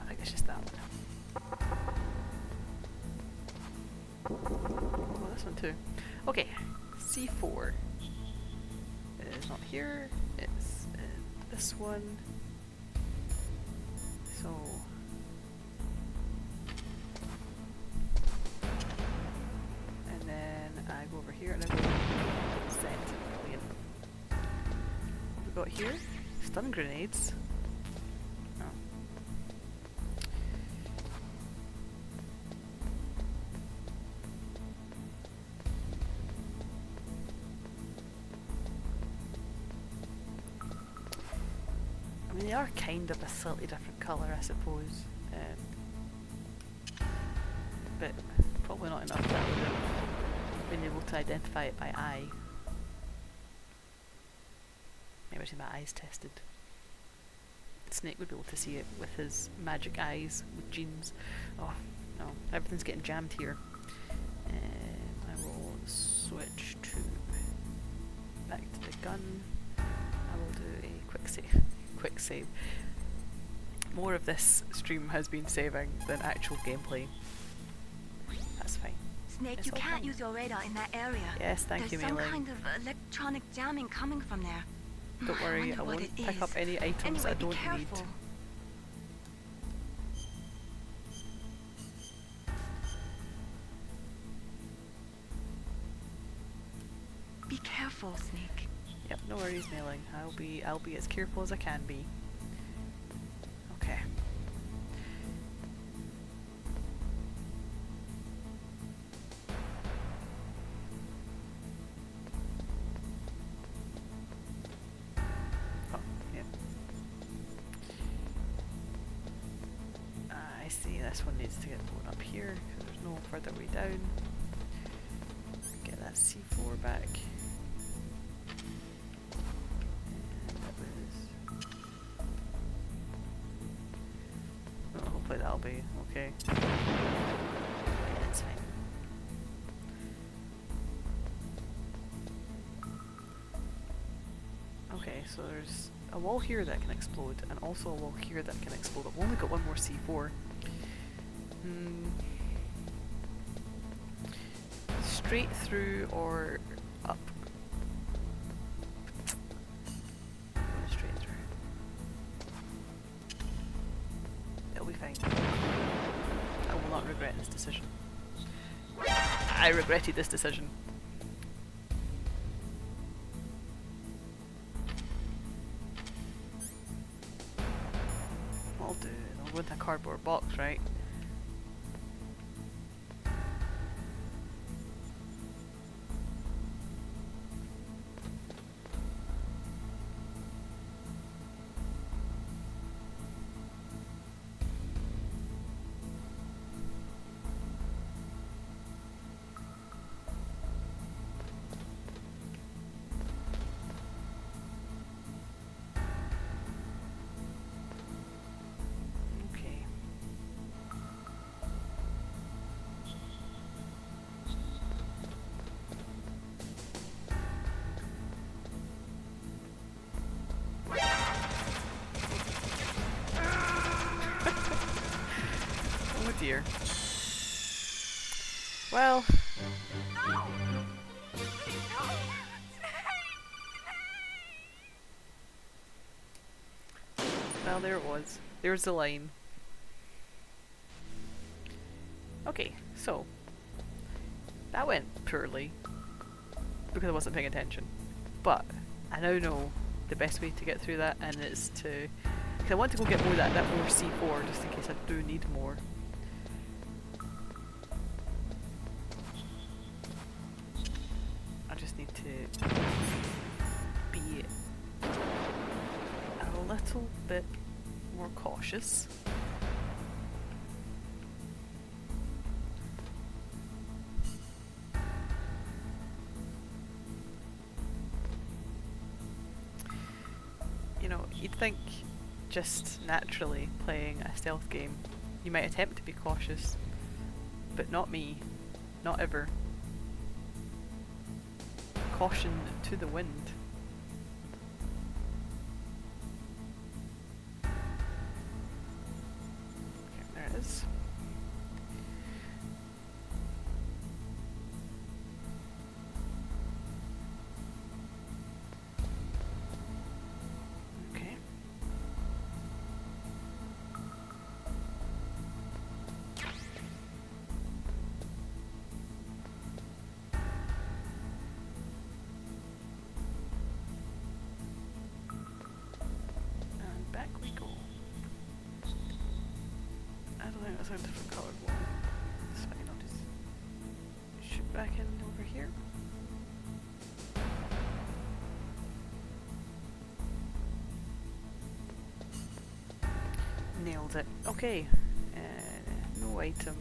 I think it's just that one. Oh, this one too. Okay, C4 is not here. It's in this one. So and then I go over here and I go set. Brilliant. What have we got here? Stun grenades. Oh. I mean, they are kind of a slightly different colour, I suppose, but probably not enough that I would have been able to identify it by eye. Maybe I should have my eyes tested. Snake would be able to see it with his magic eyes, with genes. Oh, no, everything's getting jammed here. I will switch to back to the gun. I will do a quick save. Quick save. More of this stream has been saving than actual gameplay. That's fine. Snake, It's you all can't fine. use your radar in that area. Yes, thank you, There's some Mei Ling. kind of electronic jamming coming from there. Don't worry, wonder I what won't it pick is. up any items Anyway, I be don't need. careful. Be careful, Snake. Yep, no worries, Mei Ling. I'll be as careful as I can be. Okay. Oh, yep. I see this one needs to get blown up here because there's no further way down. Get that C4 back. Hopefully that'll be okay. That's fine. Okay, so there's a wall here that can explode, and also a wall here that can explode. I've only got one more C4. Straight through or up? Going straight through. It'll be fine. I will not regret this decision. I regretted this decision. I'll do. I'll go into a cardboard box, right? dear. Well. Well, there it was. There's the line. Okay, so that went poorly because I wasn't paying attention. But I now know the best way to get through that, and it's to, because I want to go get more that more C4 just in case I do need more. I just need to be a little bit more cautious. You know, you'd think just naturally playing a stealth game, you might attempt to be cautious, but not me, not ever. Caution to the wind. Okay, there it is. Okay. And back we go. I don't think that's a different coloured wall. It's fine, I'll just shoot back in over here. Nailed it. Okay. No item.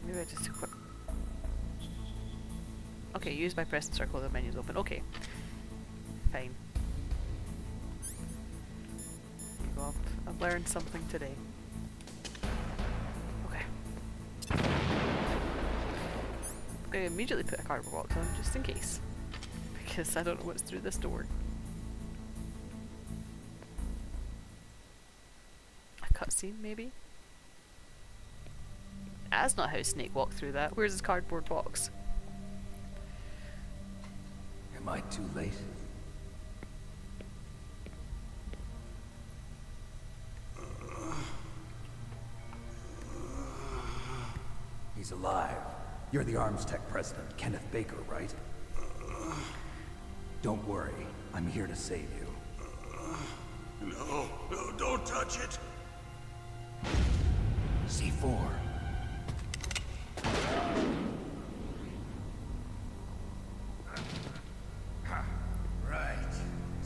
Maybe I just equip. Okay, use by pressing circle, the menu's open. Okay. Fine. There you go. I've learned something today. Okay. I'm going to immediately put a cardboard box on just in case. Because I don't know what's through this door. A cutscene, maybe? That's not how Snake walked through that. Where's his cardboard box? Am I too late? He's alive. You're the Arms Tech president, Kenneth Baker, right? Don't worry. I'm here to save you. No, don't touch it. C4. Right.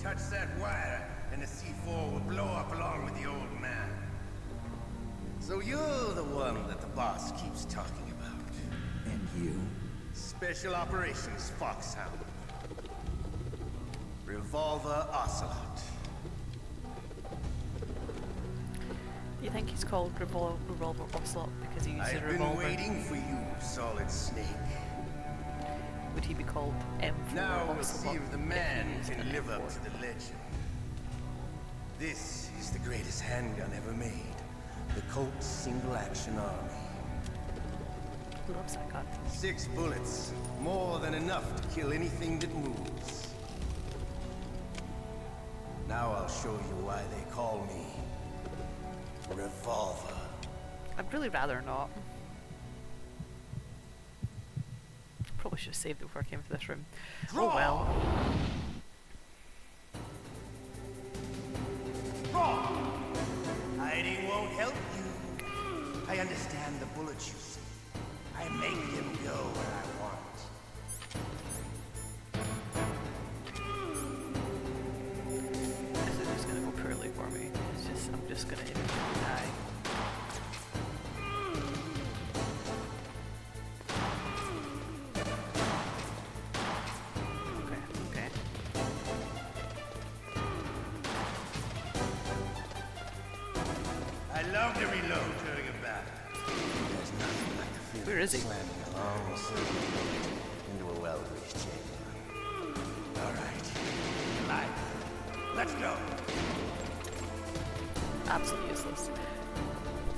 Touch that wire, and the C4 will blow up along with the old man. So you're the one that the boss keeps talking about. And you? Special Operations Foxhound. Revolver Ocelot. Do you think he's called Revolver Ocelot because he uses a I've revolver? been waiting for you, Solid Snake. Would he be called M4 Now we'll Ocelot see if the if man he used can an live up M4? to the legend. This is the greatest handgun ever made. The Colt Single Action Army. Who loves that gun? 6 bullets, more than enough to kill anything that moves. Now I'll show you why they call me Revolver. I'd really rather not. Probably should have saved it before I came into this room. Oh well. Hiding won't help you. I understand the bullets you see. I make them go where I want. This is just gonna go poorly for me. I'm just gonna immediately die. Okay. I love to reload during a battle. There's nothing like the feeling Where is he? of slamming a long sword into a well-greased chamber. All right, light. Let's go. Absolutely useless.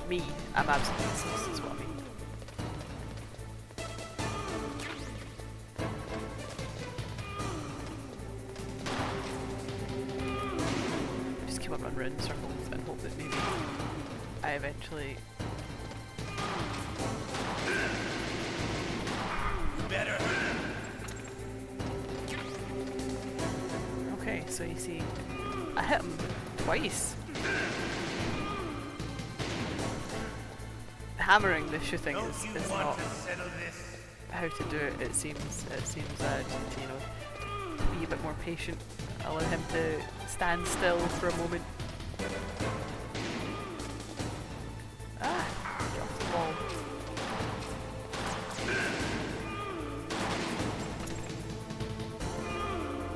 me, I'm absolutely useless, is what I mean. Just keep on running around in circles and hope that maybe I eventually... Better. Okay, so you see, I hit him twice. Hammering the shooting is not how to do it. It seems just need to, you know, be a bit more patient. Allow him to stand still for a moment. Ah, get off the ball.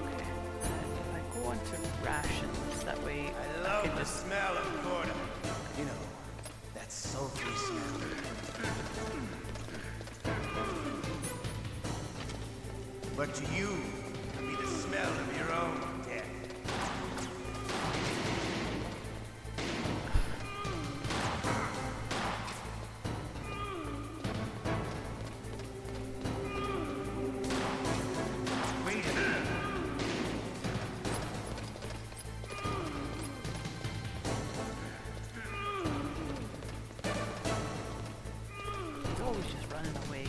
Okay, if I go on to rations, that way I can just smell of Gorda. You know, that sultry smell. But to you, it'll be the smell of your own death. Wait a minute. He's always just running away.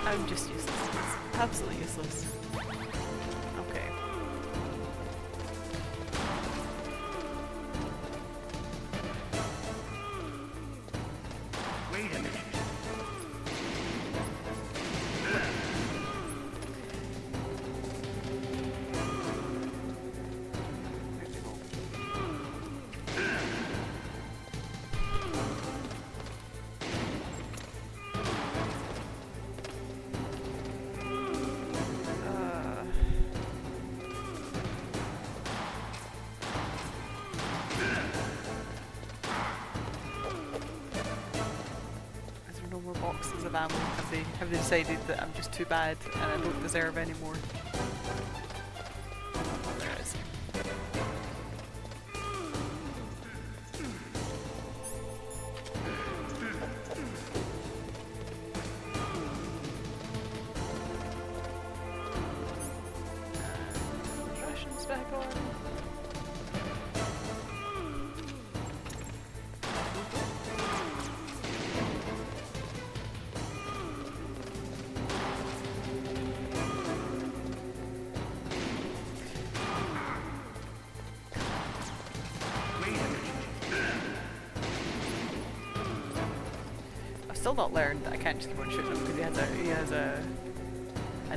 I'm just useless. It's absolutely useless. Okay. Wait a minute. Is there no more boxes of ammo? Have they decided that I'm just too bad and I don't deserve any more? Oh, there it is. Rations back on. I've still not learned that I can't just keep on shooting him because he has an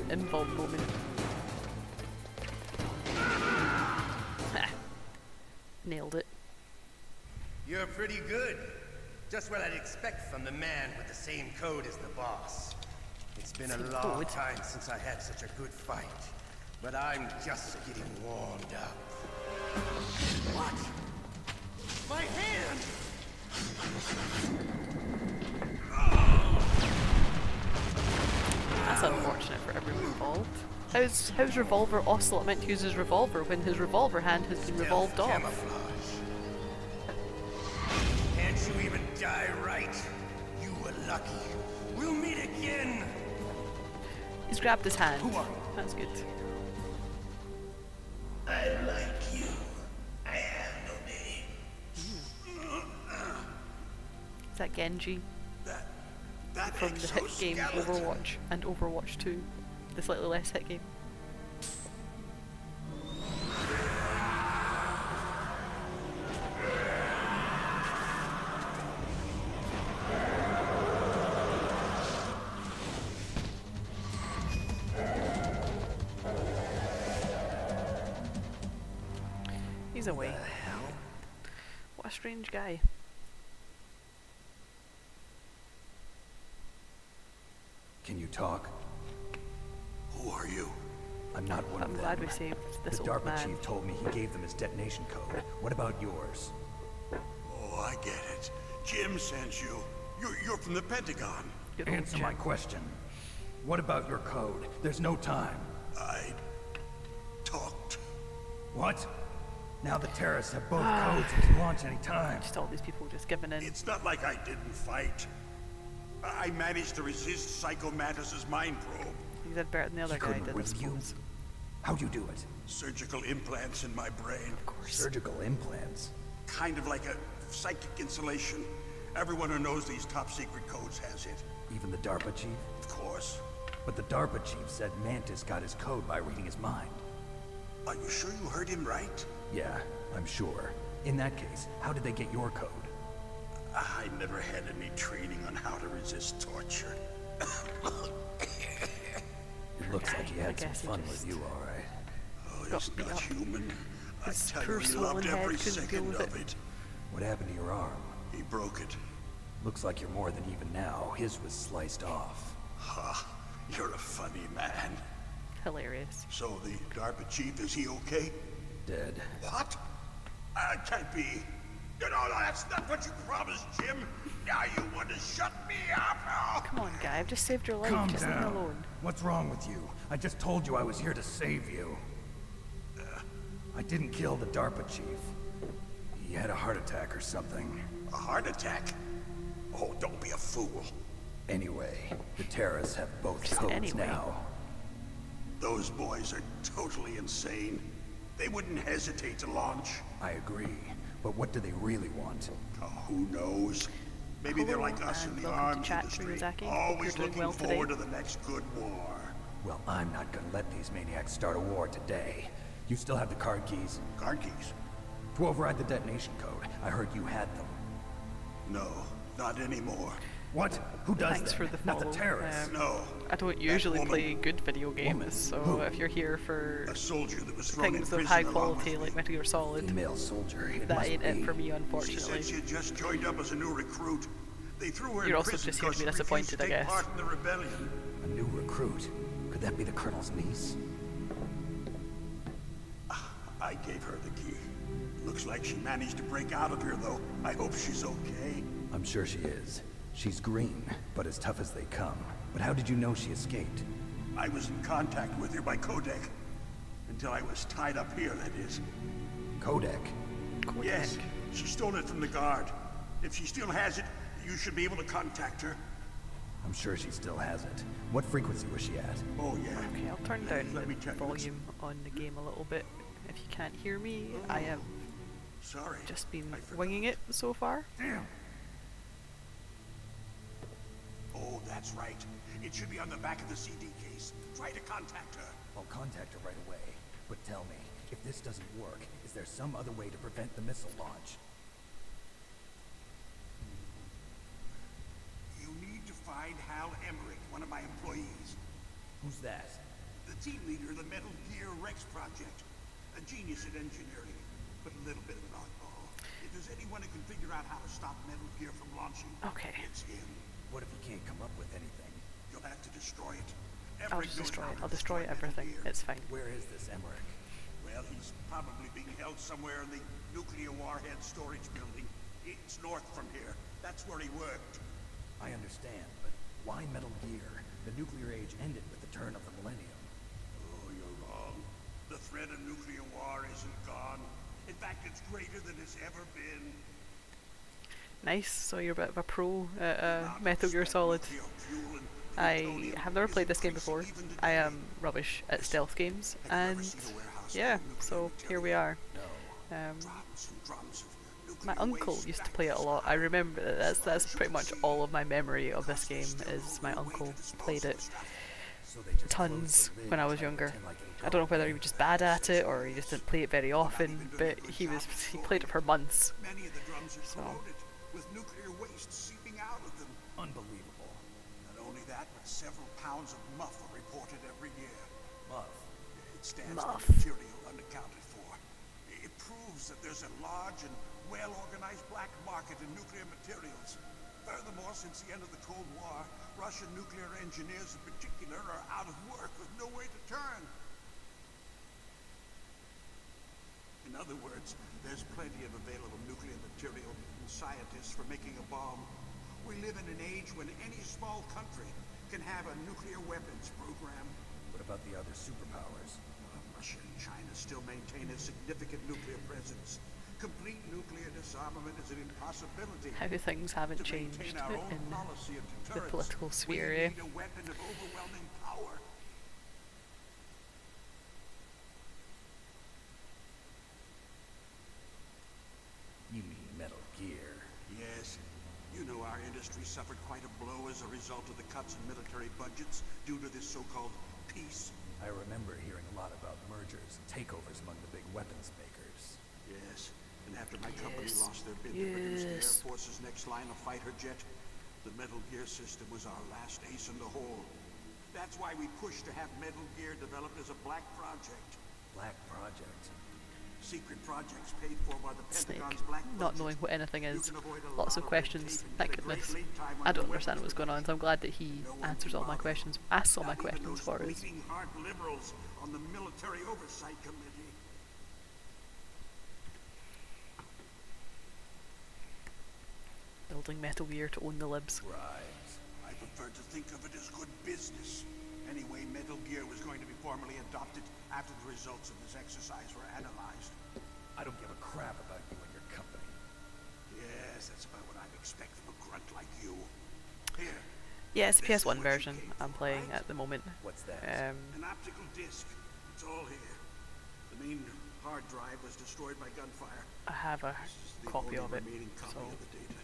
invuln moment. Nailed it. You're pretty good. Just what I'd expect from the man with the same code as the boss. It's been a long time since I had such a good fight. But I'm just getting warmed up. What? My hand! That's unfortunate for everyone involved. How's Revolver Ocelot meant to use his revolver when his revolver hand has been revolved off? Camouflage. Can't you even die right? You were lucky. We'll meet again. He's grabbed his hand. That's good. I like you. I have no name. Is that Genji? That From the hit game Overwatch and Overwatch 2, the slightly less hit game. He's away. What a strange guy. Can you talk? Who are you? I'm not one I'm of them. glad we saved this The old DARPA man. chief told me he gave them his detonation code. What about yours? Oh, I get it. Jim sent you. You're from the Pentagon. Your old Answer my gym. question. What about your code? There's no time. I talked. What? Now the terrorists have both codes and can launch any time. Just all these people just giving in. It's not like I didn't fight. I managed to resist Psycho Mantis's mind probe. He did better than the other guy couldn't did, I with you. suppose. How'd you do it? Surgical implants in my brain. Of course. Surgical implants. Kind of like a psychic insulation. Everyone who knows these top secret codes has it. Even the DARPA chief? Of course. But the DARPA chief said Mantis got his code by reading his mind. Are you sure you heard him right? Yeah, I'm sure. In that case, how did they get your code? I never had any training on how to resist torture. It looks like he I had some guess he fun just with you, all right. Oh, got he's beat not up. human. I His tell poor you, he swollen loved head every couldn't deal second with of it. it. What happened to your arm? He broke it. Looks like you're more than even now. His was sliced off. Ha, you're a funny man. Hilarious. So the DARPA chief, is he okay? Dead. What? Can't be. You know, that's not what you promised, Jim. Now you want to shut me up? Oh. Come on, guy. I've just saved your life. Calm just leave me down. alone. What's wrong with you? I just told you I was here to save you. I didn't kill the DARPA chief. He had a heart attack or something. A heart attack? Oh, don't be a fool. Anyway, the terrorists have both Just codes anyway. now. Those boys are totally insane. They wouldn't hesitate to launch. I agree. But what do they really want? Oh, who knows? Maybe they're Hello, like us in and the welcome to arms chat, industry. Ryuzaki. Always You're doing looking well today. forward to the next good war. Well, I'm not gonna let these maniacs start a war today. You still have the card keys? Card keys? To override the detonation code. I heard you had them. No, not anymore. What? Who does Thanks that? for the Not the follow. terrorists. No. I don't That usually woman. play good video games, so Who? if you're here for A soldier that was thrown in things of prison high along quality with me. like Metal Gear Solid, Female soldier. It that must ain't be. it for me, She unfortunately. said she had just joined up as a new recruit. They threw her You're in also prison just here to because be she refused disappointed, to I take guess. part in the rebellion. A new recruit. Could that be the colonel's niece? I gave her the key. Looks like she managed to break out of here, though. I hope she's okay. I'm sure she is. She's green, but as tough as they come. But how did you know she escaped? I was in contact with her by codec. Until I was tied up here, that is. Codec. Yes, she stole it from the guard. If she still has it, you should be able to contact her. I'm sure she still has it. What frequency was she at? Oh, yeah. Okay, I'll turn down Let me the check. volume on the game a little bit. If you can't hear me, I have Sorry. just been I forgot. winging it so far. Damn. Oh, that's right. It should be on the back of the CD case. Try to contact her. I'll contact her right away. But tell me, if this doesn't work, is there some other way to prevent the missile launch? You need to find Hal Emmerich, one of my employees. Who's that? The team leader of the Metal Gear Rex project. A genius at engineering, but a little bit of an oddball. If there's anyone who can figure out how to stop Metal Gear from launching, Okay. it's him. What if he can't come up with anything? You'll have to destroy it. I'll Emmerich just knows destroy how it. to I'll destroy Metal everything. Gear. It's fine. Where is this Emmerich? Well, he's probably being held somewhere in the nuclear warhead storage building. It's north from here. That's where he worked. I understand, but why Metal Gear? The nuclear age ended with the turn of the millennium. Oh, you're wrong. The threat of nuclear war isn't gone. In fact, it's greater than it's ever been. Nice, so you're a bit of a pro at Metal Gear Solid. I have never played this game before. I am rubbish at stealth games, and yeah, so here we are. My uncle used to play it a lot. I remember that's pretty much all of my memory of this game is my uncle played it tons when I was younger. I don't know whether he was just bad at it or he just didn't play it very often, but he played it for months. Many of the drums are So. corroded, with nuclear waste seeping out of them. Unbelievable. Not only that, but several pounds of muff are reported every year. Muff. It stands Muff. for material unaccounted for. It proves that there's a large and well-organized black market in nuclear materials. Furthermore, since the end of the Cold War, Russian nuclear engineers in particular are out of work with no way to turn. In other words, there's plenty of available nuclear material and scientists for making a bomb. We live live in an age when any small country can have a nuclear weapons program. What about the other superpowers? Russia and China still maintain a significant nuclear presence. Complete nuclear disarmament is an impossibility. How things haven't To changed maintain our own in policy of the deterrence, political sphere, we eh? need a weapon of overwhelming power. You mean Metal Gear? Yes. You know our industry suffered quite a blow as a result of the cuts in military budgets due to this so-called peace. I remember hearing a lot about mergers and takeovers among the big weapons makers. Yes. And after my company Yes. lost their bid to produce the Air Yes. Force's next line of fighter jet, the Metal Gear system was our last ace in the hole. That's why we pushed to have Metal Gear developed as a black project. Black Project. Secret projects paid for by the Snake, Pentagon's black not budget. knowing what anything You is. can avoid a Lots lot of red questions, tape and thank get a great goodness. lead time on I don't your understand weapons what's going on, so I'm glad that he No one answers can all my bother. questions, asks all my Not even questions those for us. bleeding heart liberals on the Military Oversight Committee. Building Metal Gear to own the libs. Right. I prefer to think of it as good business. Anyway, Metal Gear was going to be formally adopted after the results of this exercise were analyzed. I don't give a crap about you and your company. Yes, that's about what I'd expect from a grunt like you. Here, Yeah, it's a this is PS1 what you version came I'm for, playing right? at the moment. What's that? An optical disc. It's all here. The main hard drive was destroyed by gunfire. I have a This is the copy only of it, remaining copy so of the data.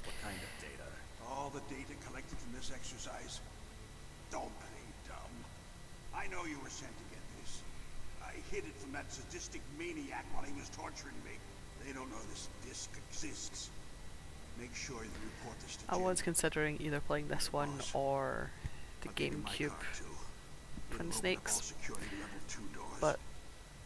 What kind of data? All the data collected from this exercise. Don't play dumb. I know you were sent to get this. I hid it from that sadistic maniac while he was torturing me. They don't know this disc exists. Make sure you report this to I Jim. was considering either playing this one Boss, or the I'll give you my GameCube card, too. Twin It'll open up all Snakes, security level 2 doors. but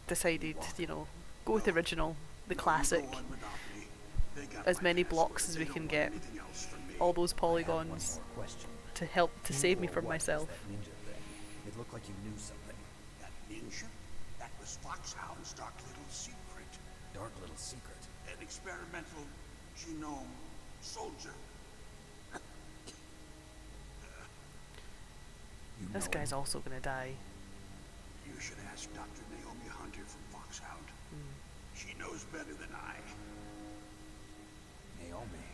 decided, you know, go with the original, the No, you classic, go on Monopoly. They got as my many password. blocks as They we don't can want get, anything else from me. all those I have one polygons more question. to help to Who save me or from what was myself. that ninja thing? It looked like you knew something. That ninja? That was Foxhound's dark little secret. Dark little secret. An experimental genome soldier. You This know guy's him? also gonna die. You should ask Dr. Naomi Hunter from Foxhound. She knows better than I. Naomi.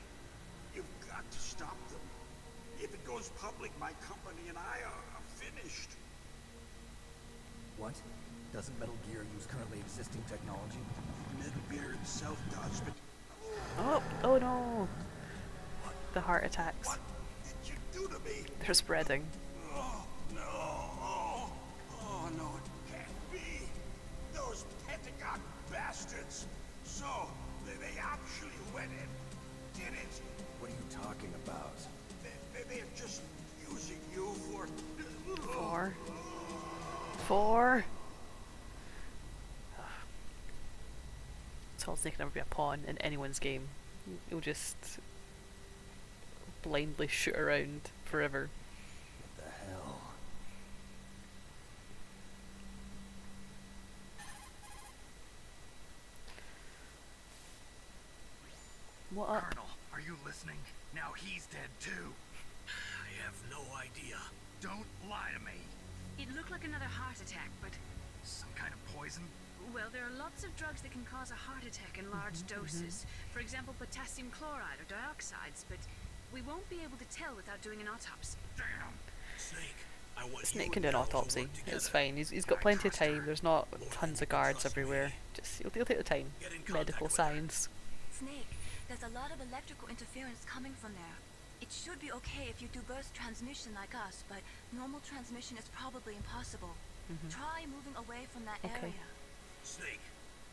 You've got to stop them. If it goes public, my company and I are finished. What? Doesn't Metal Gear use currently existing technology? Metal Gear itself does, but Oh no! The heart attacks. what did you do to me? They're spreading. Oh, no. Oh, no, it can't be. Those Pentagon bastards. So, they actually went and did it. What are you talking about? They're just using you for... Four. Solid Snake can never be a pawn in anyone's game. You'll just blindly shoot around forever. What the hell? What up? Colonel, are you listening? Now he's dead too. I have no idea. Don't lie to me. It looked like another heart attack, but... Some kind of poison? Well, there are lots of drugs that can cause a heart attack in large doses. For example, potassium chloride or dioxides, but we won't be able to tell without doing an autopsy. Damn. Snake, I want Snake you can and do an Nell to autopsy. work It's together. fine. He's got plenty of time. There's not tons of guards everywhere. Just he'll take the time. Get in contact Medical with her. science. Snake, there's a lot of electrical interference coming from there. It should be okay if you do burst transmission like us, but normal transmission is probably impossible. Try moving away from that Okay. area. Snake,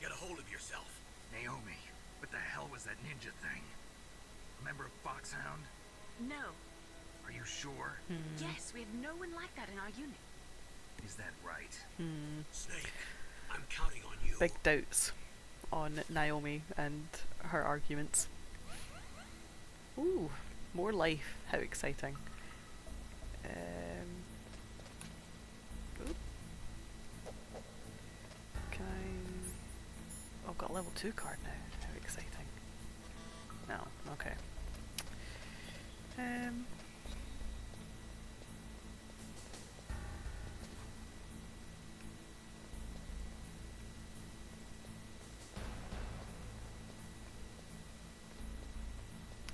get a hold of yourself. Naomi, what the hell was that ninja thing? Member of Foxhound? No. Are you sure? Yes, we have no one like that in our unit. Is that right? Snake, I'm counting on you. Big doubts on Naomi and her arguments. Ooh, more life. How exciting. Oop. Can I... I've got a level 2 card now. How exciting. No, okay. Um.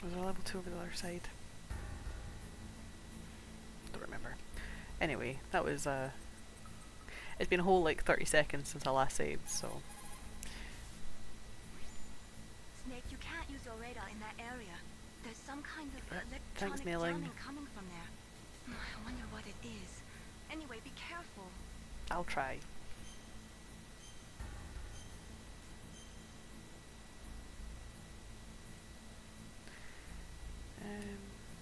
Was there a level 2 over the other side? Don't remember. Anyway, that was it's been a whole like 30 seconds since I last saved, so. Snake, you can't use your radar in that area. There's some kind of Thanks, electronic Mailing. jamming coming from there. I wonder what it is. Anyway, be careful. I'll try.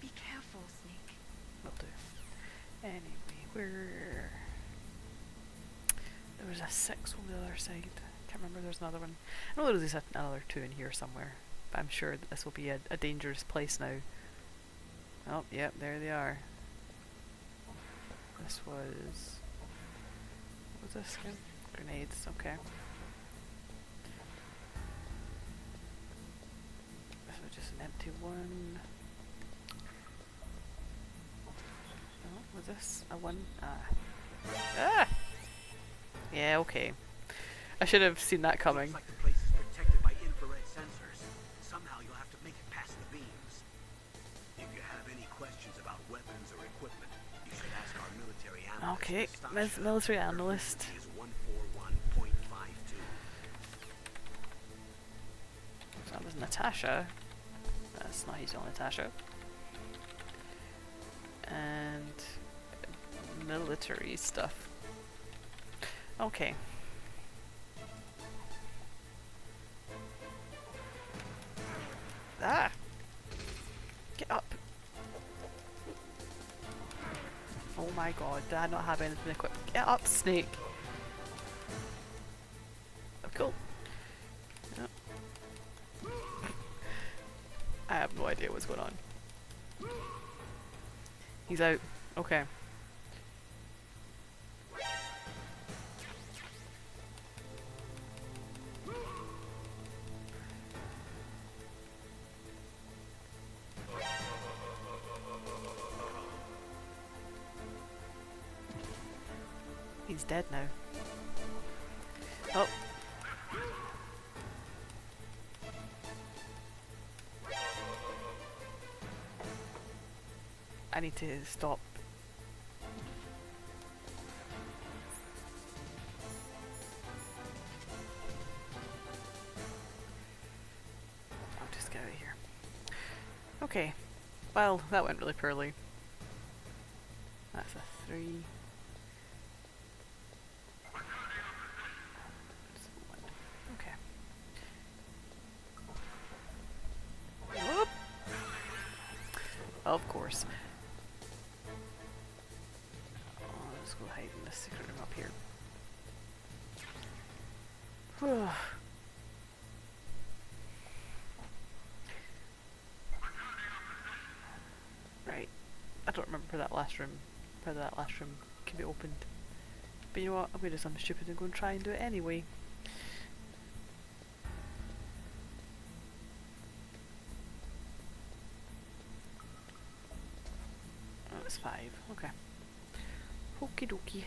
Be careful, Snake. Will do. Anyway, where... There was a 6 on the other side. Can't remember, there's another one. I know there was another 2 in here somewhere. But I'm sure that this will be a dangerous place now. Oh, yep, there they are. This was... What was this again? Grenades, okay. This was just an empty one. Oh, was this a 1? Ah! Yeah, okay. I should have seen that coming. Looks like the place is protected by infrared sensors. Somehow you'll have to make it past the beams. If you have any questions about weapons or equipment, you should ask our military analyst. Okay, military analyst. Is 141.52. So that was Natasha. That's not his own Natasha. And military stuff. Okay. Ah! Get up! Oh my god, did I not have anything equipped? Get up, Snake! Oh, cool. Yep. I have no idea what's going on. He's out. Okay. He's dead now. Oh. I need to stop. I'll just get out of here. Okay. Well, that went really poorly. That's a 3. Okay. Whoop. Of course. Let's go hide in the secret room up here. Whew. Right. I don't remember where that last room can be opened. But you know what? I'm going to do something stupid and go and try and do it anyway. Oh, it's 5. Okay. Okie dokie.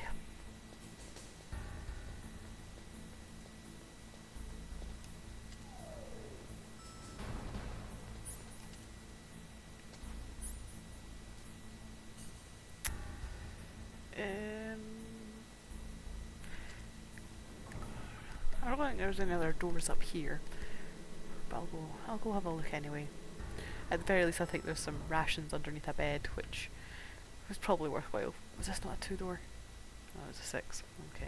I don't think there's any other doors up here, but I'll go have a look anyway. At the very least, I think there's some rations underneath a bed, which was probably worthwhile. Was this not a 2-door? Oh, it was a 6. Okay.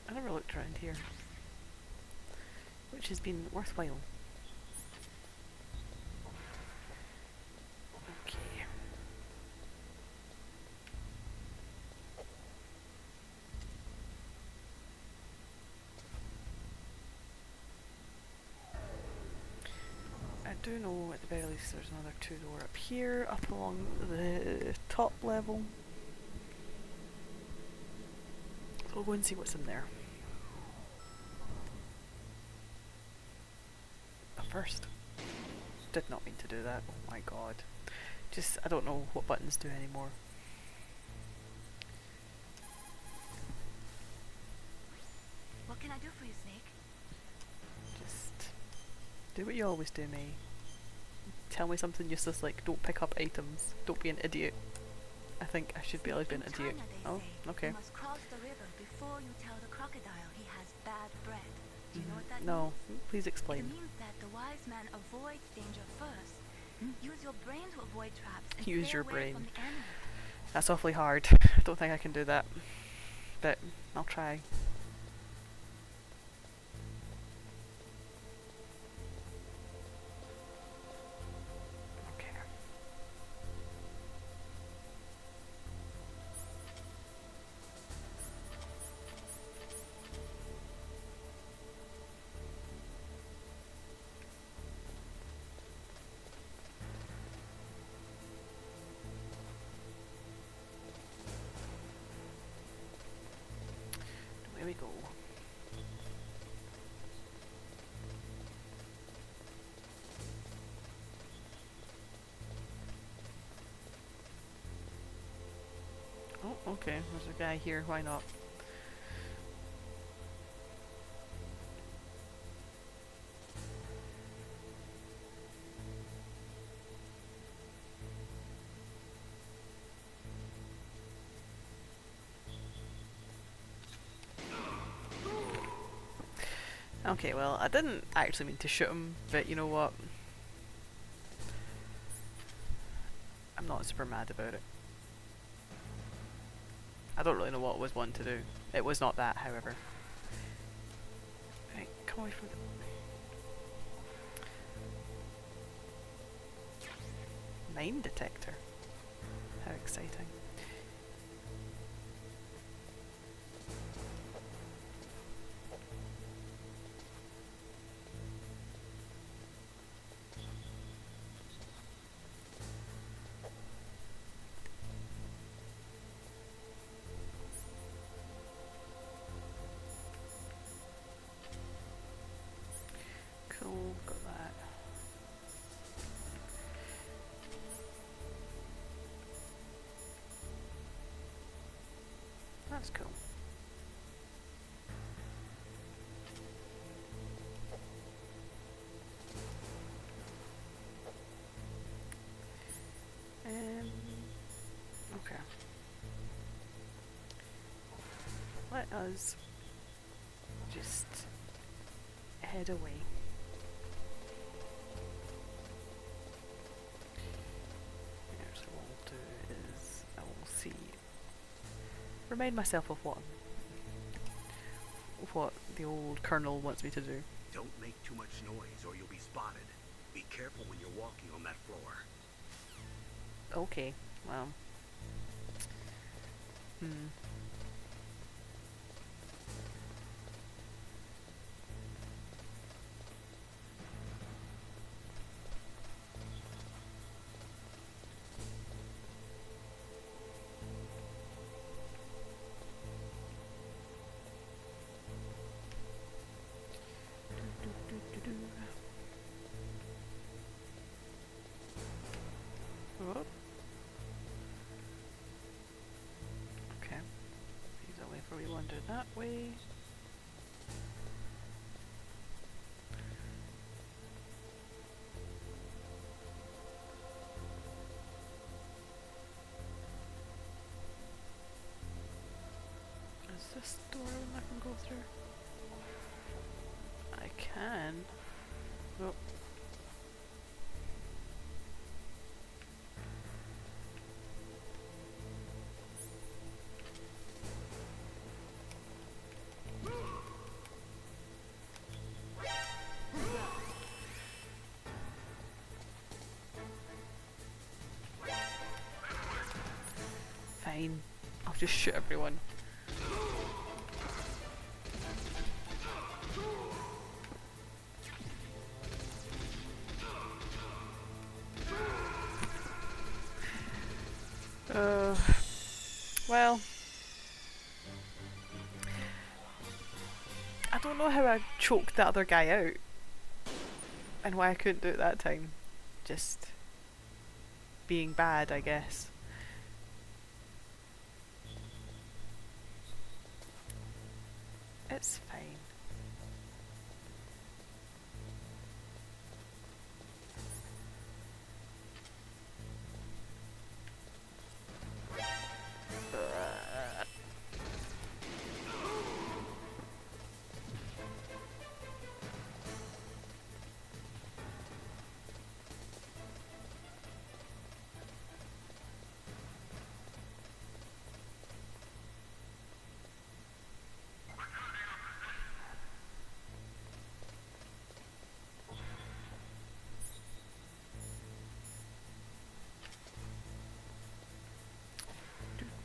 I never looked around here, which has been worthwhile. Okay. do know at the very least there's another 2 door up here, up along the top level. So we'll go and see what's in there. But first, did not mean to do that, oh my god. Just, I don't know what buttons do anymore. What can I do for you, Snake? Just do what you always do, May. Tell me something useless like don't pick up items, don't be an idiot. I think I should be able to be an idiot. Oh, okay. You must cross the river before you tell the crocodile he has bad breath. Do you know what that No, means? please explain. It means that the wise man avoids danger first. Use your brain to avoid traps and Use stay your away brain. from the enemy. That's awfully hard. I don't think I can do that. But I'll try. Okay. There we go. Oh, okay. There's a guy here. Why not? Okay, well, I didn't actually mean to shoot him, but you know what? I'm not super mad about it. I don't really know what was one to do. It was not that, however. Right, come away from the... Mine detector. How exciting. Cool, got that. That's cool. Okay. Let us just head away. So what I'll do is I will see. Remind myself of what the old colonel wants me to do. Don't make too much noise or you'll be spotted. Be careful when you're walking on that floor. Okay, well. Whoop. Okay. He's away for we wander that way. Is this door I can go through? I can. Oh. Fine. I'll just shoot everyone. I don't know how I choked that other guy out. And why I couldn't do it that time. Just being bad, I guess. It's fine.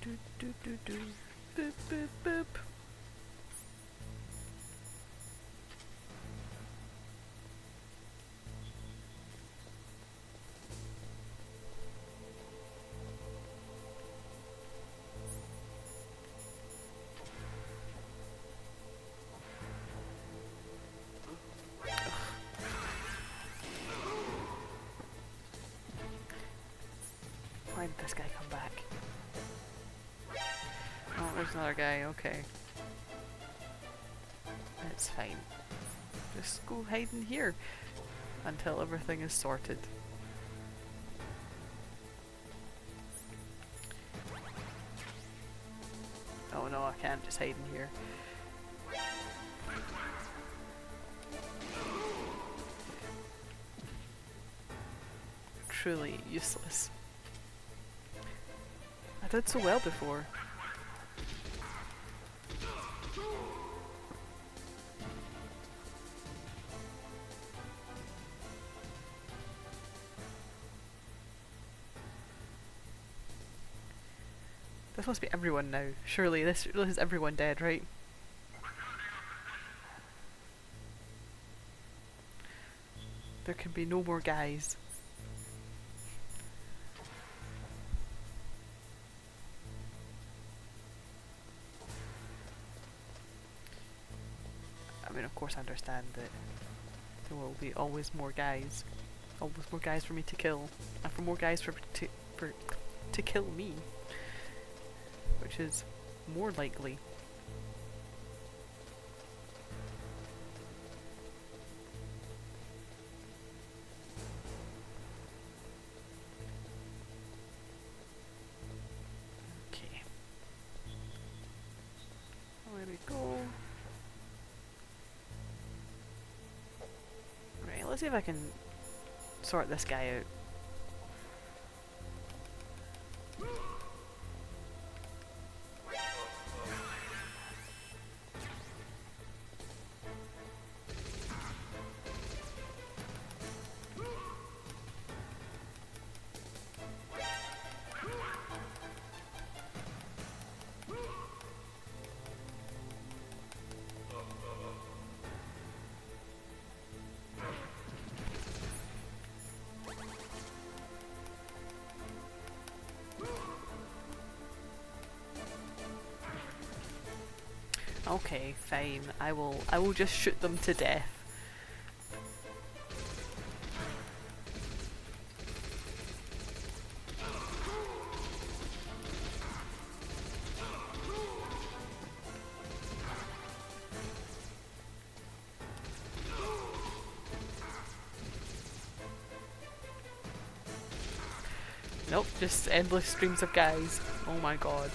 Do do do. Boop boop boop. Why did this guy come back? Oh, there's another guy, okay. It's fine. Just go hide in here until everything is sorted. Oh no, I can't just hide in here. Truly useless. I did so well before. This must be everyone now. Surely this is everyone dead, right? There can be no more guys. I mean, of course I understand that there will be always more guys. Always more guys for me to kill. And for more guys to kill me. Which is more likely. Okay. There we go. Right, let's see if I can sort this guy out. Okay, fine. I will just shoot them to death. Nope, just endless streams of guys. Oh my god.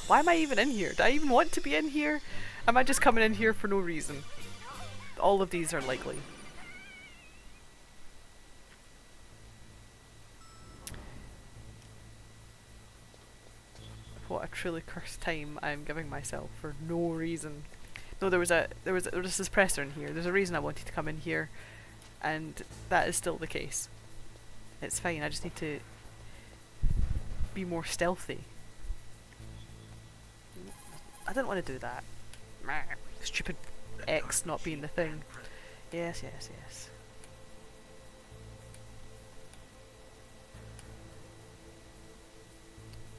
Why am I even in here? Do I even want to be in here? Am I just coming in here for no reason? All of these are likely. What a truly cursed time I'm giving myself for no reason. No, there was a suppressor in here. There's a reason I wanted to come in here, and that is still the case. It's fine. I just need to be more stealthy. I didn't want to do that. Stupid X not being the thing. Yes, yes, yes.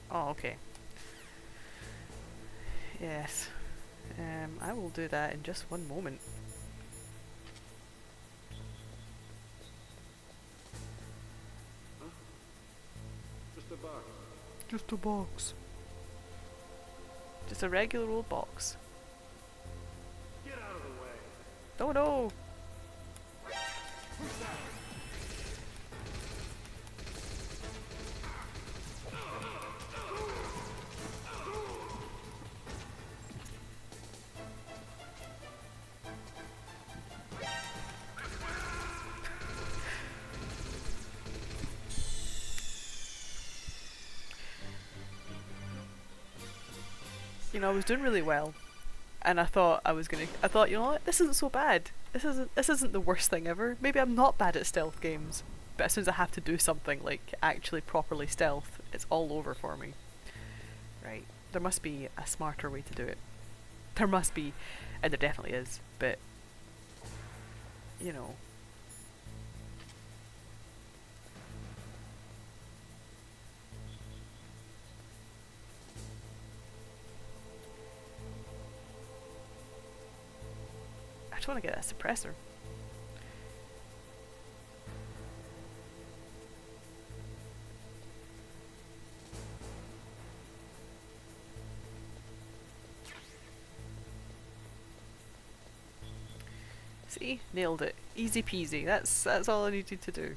Oh, okay. Yes. I will do that in just one moment. Just a box. Just a box. Just a regular old box. Get out of the way. Oh no! You know, I was doing really well, and I thought, you know what, this isn't so bad. This isn't the worst thing ever. Maybe I'm not bad at stealth games, but as soon as I have to do something like actually properly stealth, it's all over for me. Right? There must be a smarter way to do it. There must be, and there definitely is, but you know. I just want to get that suppressor. See? Nailed it. Easy peasy. That's all I needed to do.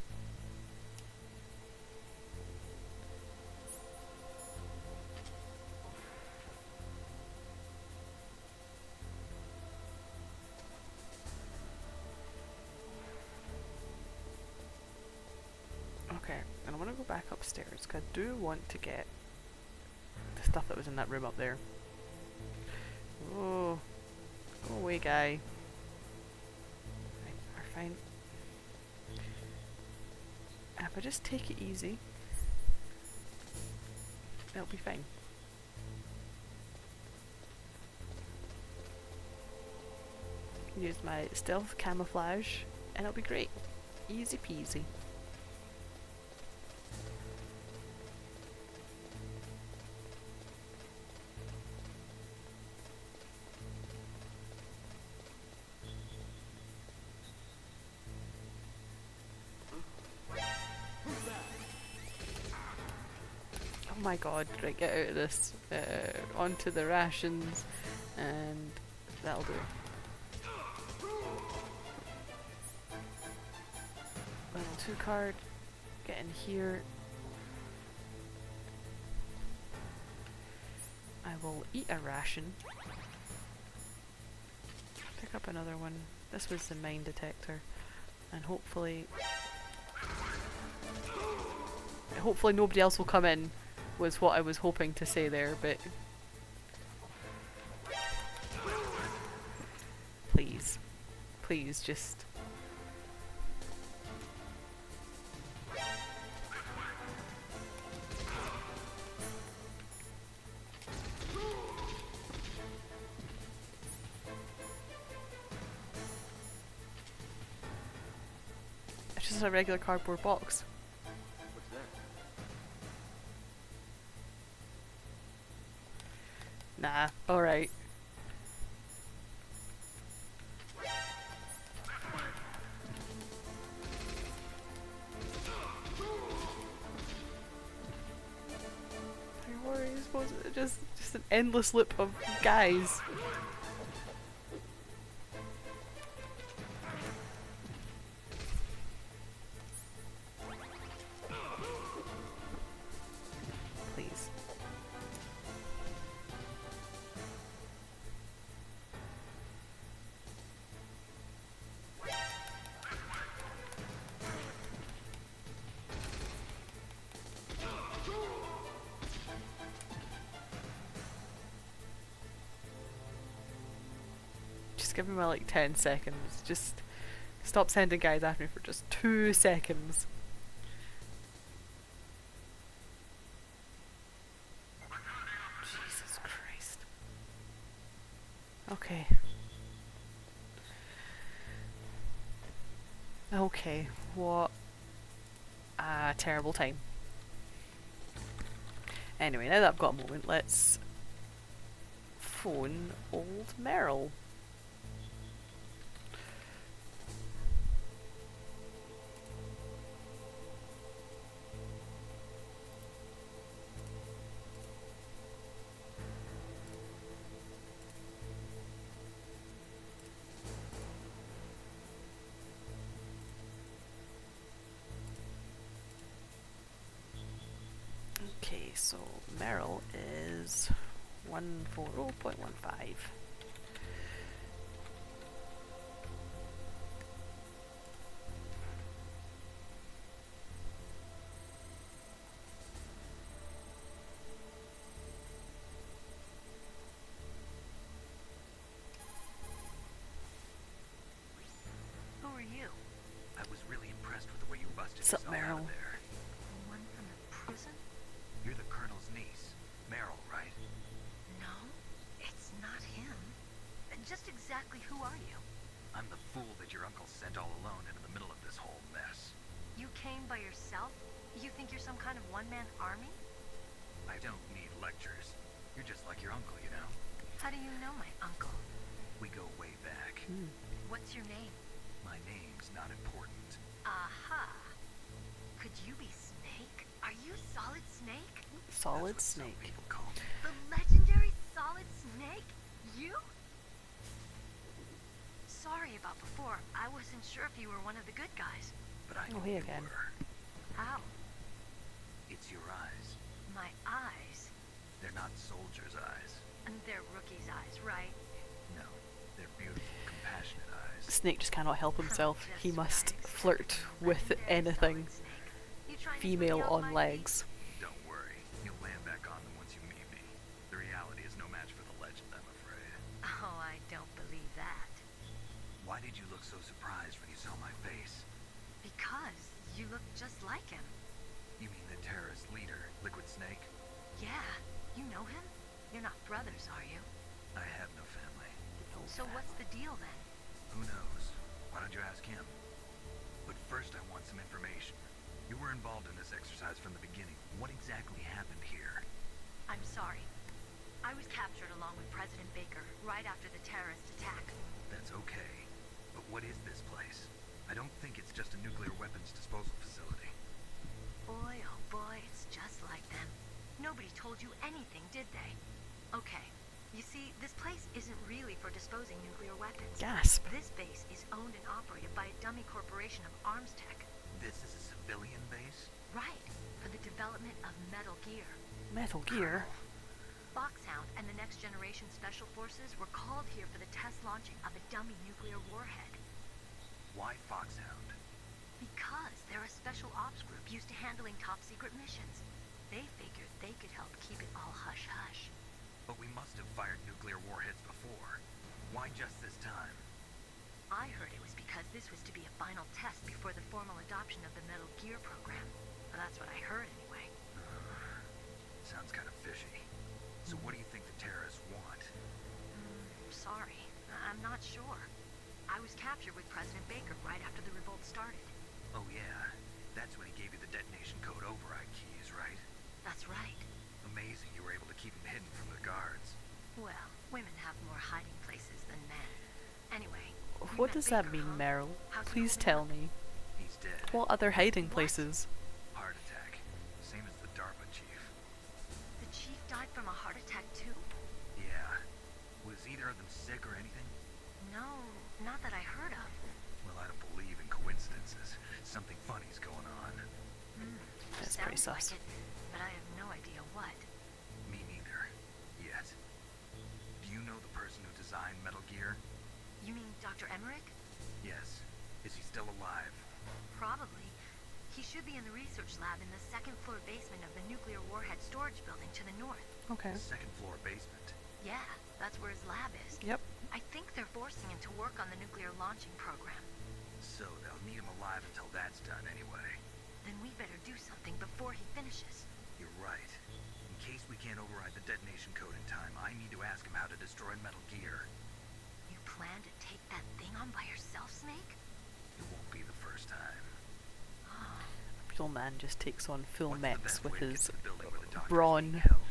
Okay, and I want to go back upstairs because I do want to get the stuff that was in that room up there. Oh, go away, guy. Right, we're fine. And if I just take it easy, it'll be fine. Use my stealth camouflage, and it'll be great. Easy peasy. Oh my god, right, get out of this. Onto the rations, and that'll do. Level 2 card, get in here. I will eat a ration. Pick up another one. This was the mine detector. And hopefully nobody else will come in, was what I was hoping to say there, but please just it's just a regular cardboard box. What's that? Nah, alright. What are you supposed to, just an endless loop of guys. Please. Just give me my like 10 seconds. Just stop sending guys after me for just 2 seconds. Jesus Christ. Okay. Okay, what a terrible time. Anyway, now that I've got a moment, let's phone old Merrill. Okay, so Merrill is 140.15. Who are you? I was really impressed with the way you busted What's up, yourself out Merrill? of there. One from the prison? You're the Colonel's niece, Meryl, right? No, it's not him. Just exactly who are you? I'm the fool that your uncle sent all alone into the middle of this whole mess. You came by yourself? You think you're some kind of one-man army? I don't need lectures. You're just like your uncle, you know? How do you know my uncle? We go way back. What's your name? My name's not important. Aha. Could you be Snake? Are you Solid Snake? Solid Snake. People call me. The legendary Solid Snake? You? Sorry about before. I wasn't sure if you were one of the good guys. But I Oh, know hey you again. were. How? It's your eyes. My eyes? They're not soldiers' eyes. And they're rookie's eyes, right? No, they're beautiful, compassionate eyes. Snake just cannot help himself. He must flirt with anything female on legs. Don't worry, you'll land back on them once you meet me. The reality is no match for the legend, I'm afraid. Oh, I don't believe that. Why did you look so surprised when you saw my face? Because you look just like him. You mean the terrorist leader, Liquid Snake? Yeah, you know him? You're not brothers, are you? I have no family. So what's the deal then? Who knows? Why don't you ask him? But first I want some information. You were involved in this exercise from the beginning. What exactly happened here? I'm sorry. I was captured along with President Baker right after the terrorist attack. That's okay. But what is this place? I don't think it's just a nuclear weapons disposal facility. Boy, oh boy, it's just like them. Nobody told you anything, did they? Okay. You see, this place isn't really for disposing nuclear weapons. Gasp. This base is owned and operated by a dummy corporation of arms tech. This is a civilian base? Right. For the development of Metal Gear. Metal Gear? Foxhound and the Next Generation Special Forces were called here for the test launching of a dummy nuclear warhead. Why Foxhound? Because they're a special ops group used to handling top secret missions. They figured they could help keep it all hush-hush. But we must have fired nuclear warheads before. Why just this time? I heard it was because this was to be a final test before the formal adoption of the Metal Gear program. Well, that's what I heard anyway. Sounds kind of fishy. So what do you think the terrorists want? Sorry, I'm not sure. I was captured with President Baker right after the revolt started. Oh yeah, that's when he gave you the detonation code override keys, right? That's right. Amazing you were able to keep them hidden from the guards. Well, women have more hiding places than men. Anyway. What does that mean, Meryl? Please tell me. He's dead. What other hiding places? Heart attack. Same as the DARPA chief. The chief died from a heart attack too? Yeah. Was either of them sick or anything? No, not that I heard of. Well, I don't believe in coincidences. Something funny's going on. That's pretty sus. Like it, but I have no idea what. Me neither. Yet. Do you know the person who designed Metal Gear? You mean Dr. Emmerich? Yes. Is he still alive? Probably. He should be in the research lab in the second floor basement of the nuclear warhead storage building to the north. Okay. Second floor basement? Yeah, that's where his lab is. Yep. I think they're forcing him to work on the nuclear launching program. So they'll need him alive until that's done anyway. Then we better do something before he finishes. You're right. In case we can't override the detonation code in time, I need to ask him how to destroy Metal Gear. You plan to take that thing on by yourself, Snake? It won't be the first time. Real man just takes on full What's the mechs best with way to get his to the building where the doctor is brawn being held?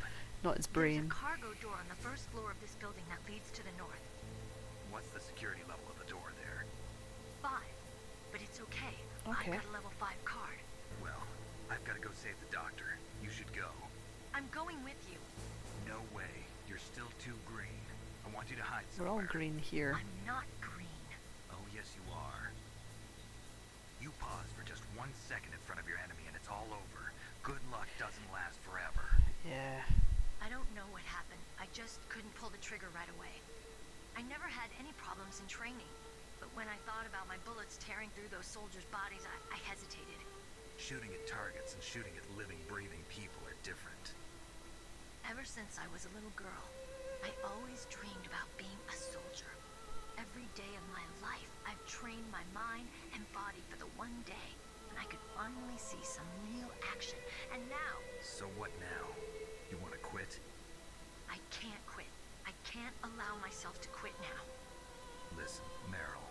not his There's brain. a cargo door on the first floor of this building that leads to the north. What's the security level of the door there? 5. But it's okay. Okay. I've got a level 5 card. Well, I've got to go save the doctor. You should go. I'm going with you. No way. You're still too green. I want you to hide We're all somewhere. green here. I'm not green. Oh, yes, you are. You pause for just 1 second in front of your enemy and it's all over. Good luck doesn't last forever. Yeah. I don't know what happened. I just couldn't pull the trigger right away. I never had any problems in training, but when I thought about my bullets tearing through those soldiers' bodies, I hesitated. Shooting at targets and shooting at living, breathing people are different. Ever since I was a little girl, I always dreamed about being a soldier. Every day of my life, I've trained my mind and body for the one day when I could finally see some real action. And now... So what now? You want to quit? I can't quit. I can't allow myself to quit now. Listen, Meryl.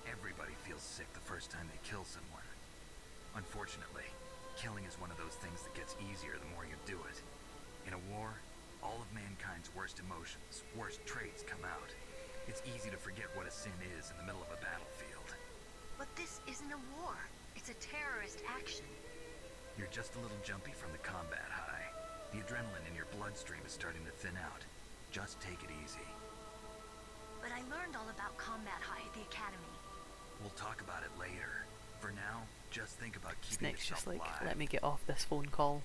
Everybody feels sick the first time they kill someone. Unfortunately, killing is one of those things that gets easier the more you do it. In a war, all of mankind's worst emotions, worst traits come out. It's easy to forget what a sin is in the middle of a battlefield. But this isn't a war. It's a terrorist action. You're just a little jumpy from the combat high. The adrenaline in your bloodstream is starting to thin out. Just take it easy. But I learned all about combat high at the academy. We'll talk about it later. For now, just think about keeping Snake's yourself just like, alive. let me get off this phone call.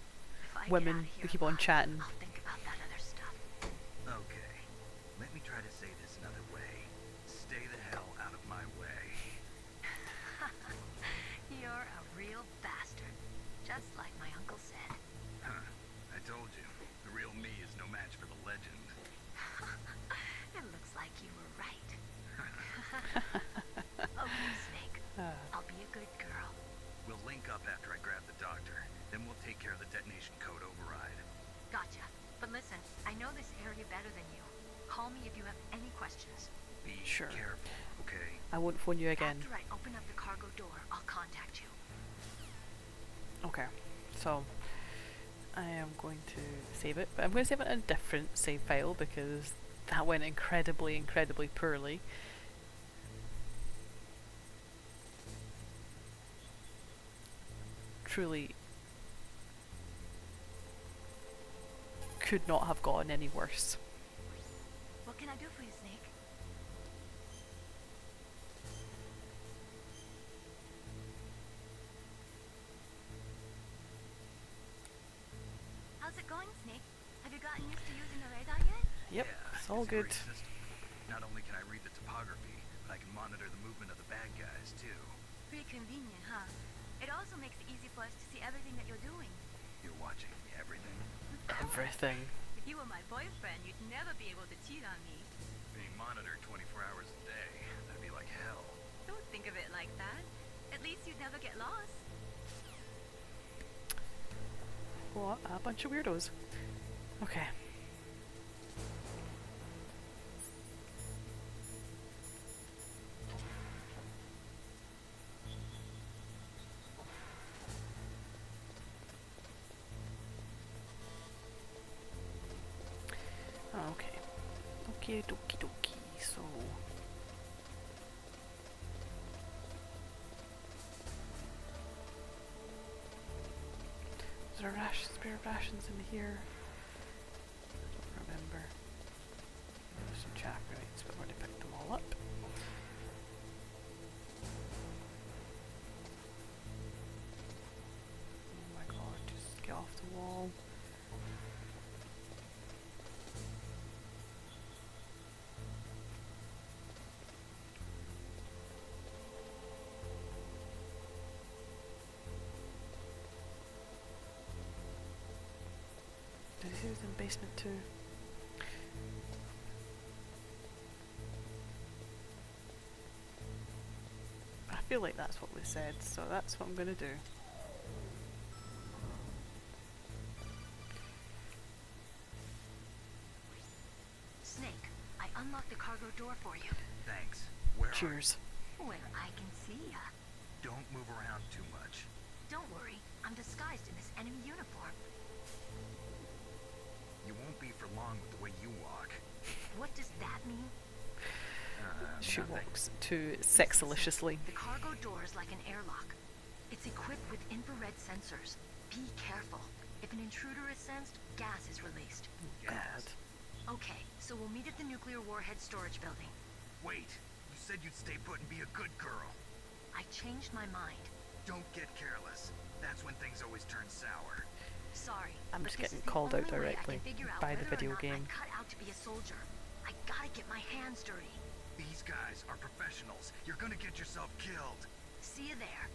If I get Women, out of here we keep on alive, chatting. I'll think about that other stuff. Okay. Let me try to say this another way. Stay the hell out of my way. You're a real bastard. Just like my uncle said. Huh. I told you. The real me is no match for the legend. It looks like you were right. Okay, Snake. I'll be a good girl. We'll link up after I grab the doctor. Then we'll take care of the detonation code override. Gotcha. But listen, I know this area better than you. Call me if you have any questions. Be Sure. careful, okay? I won't phone you again. After I open up the cargo door, I'll contact you. Okay, so I am going to save it, but I'm going to save it in a different save file because that went incredibly, incredibly poorly. Truly could not have gotten any worse. What can I do for you, Snake? How's it going, Snake? Have you gotten used to using the radar yet? Yep, Yeah, it's all a good. great system. Not only can I read the topography, but I can monitor the movement of the bad guys, too. Pretty convenient, huh? It also makes it easy for us to see everything that you're doing. You're watching everything. Everything. If you were my boyfriend, you'd never be able to cheat on me. Being monitored 24 hours a day, that'd be like hell. Don't think of it like that. At least you'd never get lost. What a bunch of weirdos. Okay. Okay. Okay, dokie dokie. So. Is there spare rations in here? I don't remember. There's some chakrites, but I've already picked them all up. Oh my god, just get off the wall. Did he say it was in basement too? I feel like that's what we said, so that's what I'm gonna do. Snake, I unlocked the cargo door for you. Thanks. Where are Cheers. Where I can see ya. you? Don't move around too much. Don't worry, I'm disguised in this enemy uniform. You won't be for long with the way you walk. What does that mean? She Nothing. walks too sexaliciously. The cargo door is like an airlock. It's equipped with infrared sensors. Be careful. If an intruder is sensed, gas is released. God. Okay, so we'll meet at the nuclear warhead storage building. Wait, you said you'd stay put and be a good girl. I changed my mind. Don't get careless. That's when things always turn sour. Sorry. I'm but just this getting is the called out only way I directly can figure out by the whether or video not game. I'm cut out to be a soldier. I gotta get my hands dirty. These guys are professionals. You're gonna get yourself killed. See you there.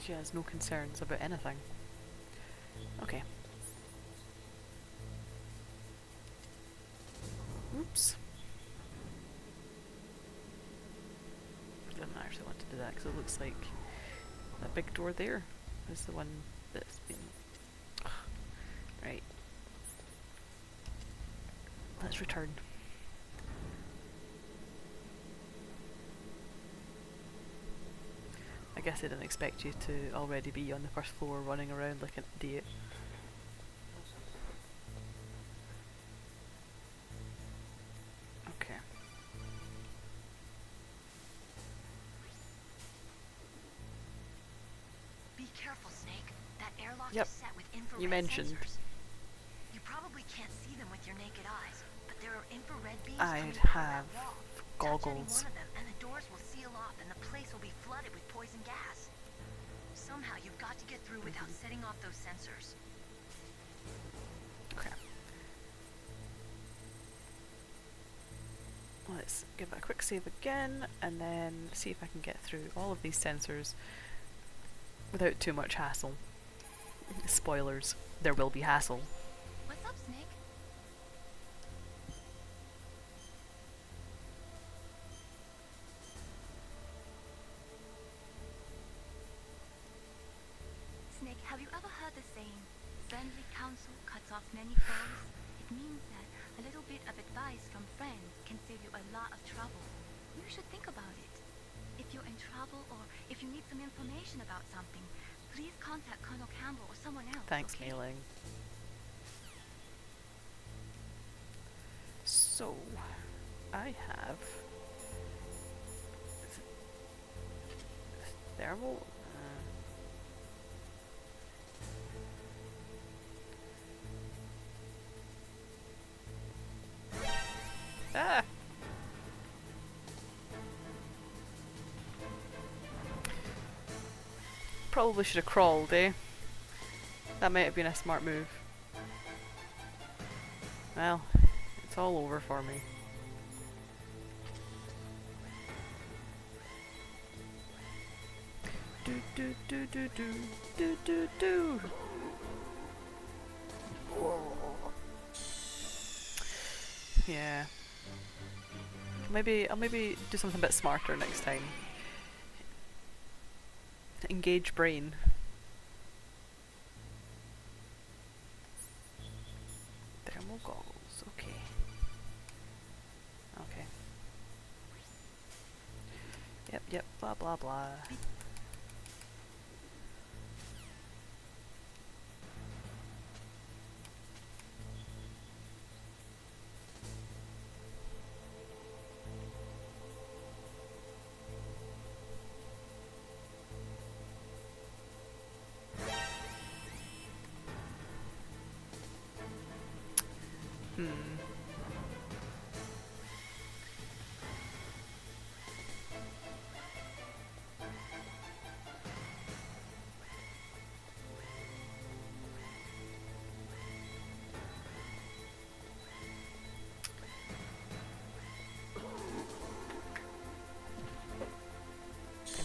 She has no concerns about anything. Okay. Oops. Didn't actually want to do that because it looks like that big door there is the one that's been. Ugh. Right. Let's return. I guess I didn't expect you to already be on the first floor running around like an idiot. Okay. Be careful, Snake. That airlock Yep. is set with infrared You mentioned. sensors. You probably can't see them with your naked eyes, but there are infrared beams I'd coming out of have that wall. Touch any goggles. one of them, and the doors will seal off, and the place will be flooded with poison gas. Somehow you've got to get through without setting off those sensors. Okay. Let's give it a quick save again and then see if I can get through all of these sensors without too much hassle. Spoilers, there will be hassle. What's up, Snake? Snake, have you ever heard the saying, friendly counsel cuts off many foes? It means that a little bit of advice from friends can save you a lot of trouble. You should think about it. If you're in trouble or if you need some information about something, please contact Colonel Campbell or someone else. Thanks, okay? Mailing. So, I have thermal. Ah! Probably should have crawled, eh? That might have been a smart move. Well, it's all over for me. Do do do do do do do do. Yeah. I'll maybe do something a bit smarter next time. Engage brain. Thermal goggles, okay. Okay. Yep, blah blah blah.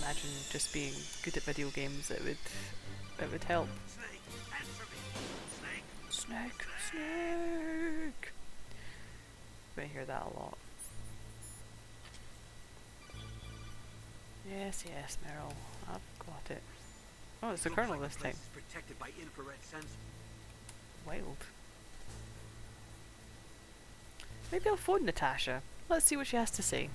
Imagine just being good at video games, it would help. Snake, answer me. Snake, snake. We hear that a lot. Yes, Meryl, I've got it. Oh, it's the Looks Colonel like this the time. place is protected by infrared sensors. Wild. Maybe I'll phone Natasha. Let's see what she has to say.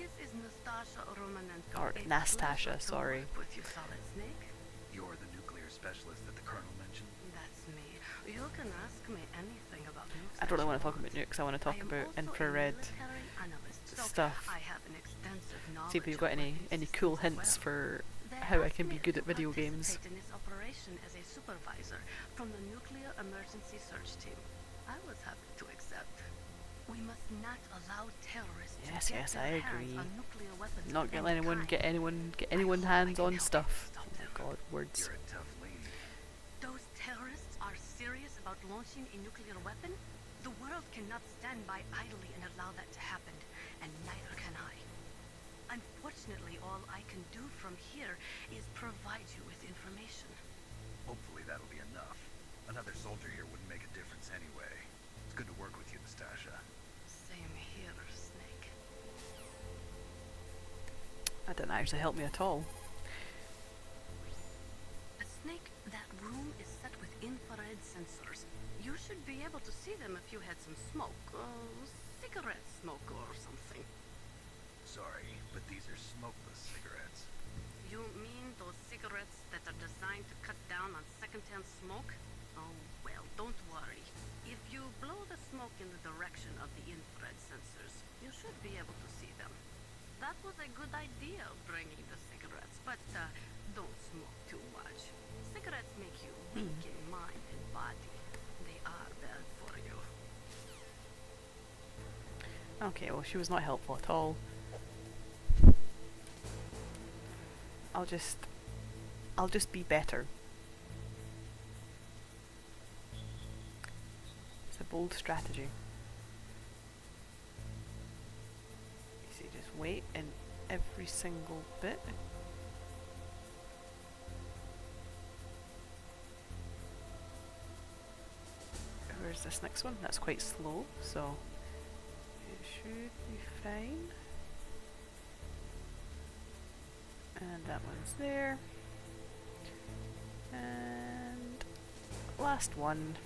This is Nastasha Romanenko. Or It's a Nastasha, pleasure to sorry. work with you, Solid Snake. You're the nuclear specialist that the Colonel mentioned? That's me. You can ask me anything about nukes. I don't really want to talk about nukes, I want to talk about infrared stuff. I have an extensive knowledge. See if you've got any cool hints for how I can be good at video games. In this operation as a supervisor from the Nuclear Emergency Search Team. I was happy to accept. We must not allow terrorists Yes, to get yes, their I hands agree. on nuclear weapons Not of get any anyone kind. get anyone hands on stuff. Oh my god, words. You're a tough lady. Those terrorists are serious about launching a nuclear weapon? The world cannot stand by idly and allow that to happen, and neither can I. Unfortunately, all I can do from here is provide you with information. Hopefully that'll be enough. Another soldier here wouldn't make a difference anyway. It's good to work with you, Nastasha. Same here, Snake. That didn't actually help me at all. Snake, that room is set with infrared sensors. You should be able to see them if you had some smoke. Cigarette smoke or something. Sorry, but these are smokeless cigarettes. You mean those cigarettes that are designed to cut down on secondhand smoke? Oh, well, don't worry. If you blow the smoke in the direction of the infrared sensors, you should be able to see them. That was a good idea, bringing the cigarettes, but don't smoke too much. Cigarettes make you weak in mind and body. They are bad for you. Okay, well she was not helpful at all. I'll just be better. It's a bold strategy. You see, just wait in every single bit. Where's this next one? That's quite slow, so it should be fine. And that one's there. And last one.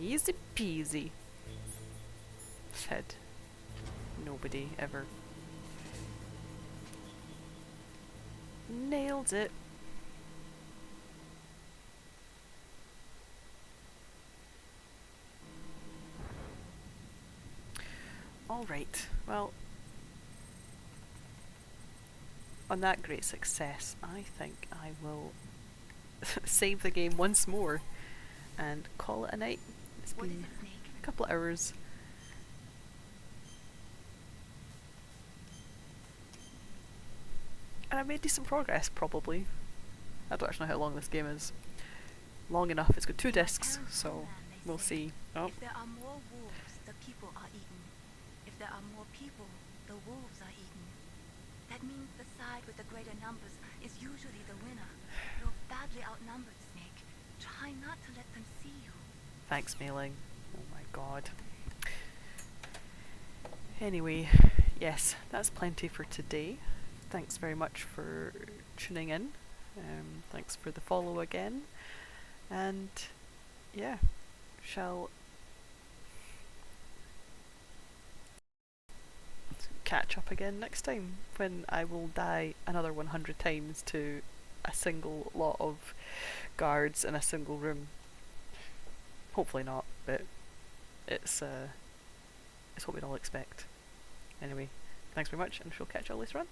Easy peasy. Said nobody ever. Nailed it. Alright, well, on that great success, I think I will save the game once more and call it a night. It's been a couple of hours. And I've made decent progress, probably. I don't actually know how long this game is. Long enough. It's got 2 discs, so we'll see. Oh. If there are more wolves, the people are eaten. If there are more people, the wolves are eaten. That means the side with the greater numbers is usually the winner. You're badly outnumbered, Snake. Try not to let them see you. Thanks, Mailing. Oh my god. Anyway, yes, that's plenty for today. Thanks very much for tuning in. Thanks for the follow again. And yeah, shall catch up again next time when I will die another 100 times to a single lot of guards in a single room. Hopefully not, but it's what we'd all expect. Anyway, thanks very much and she'll catch you all later on.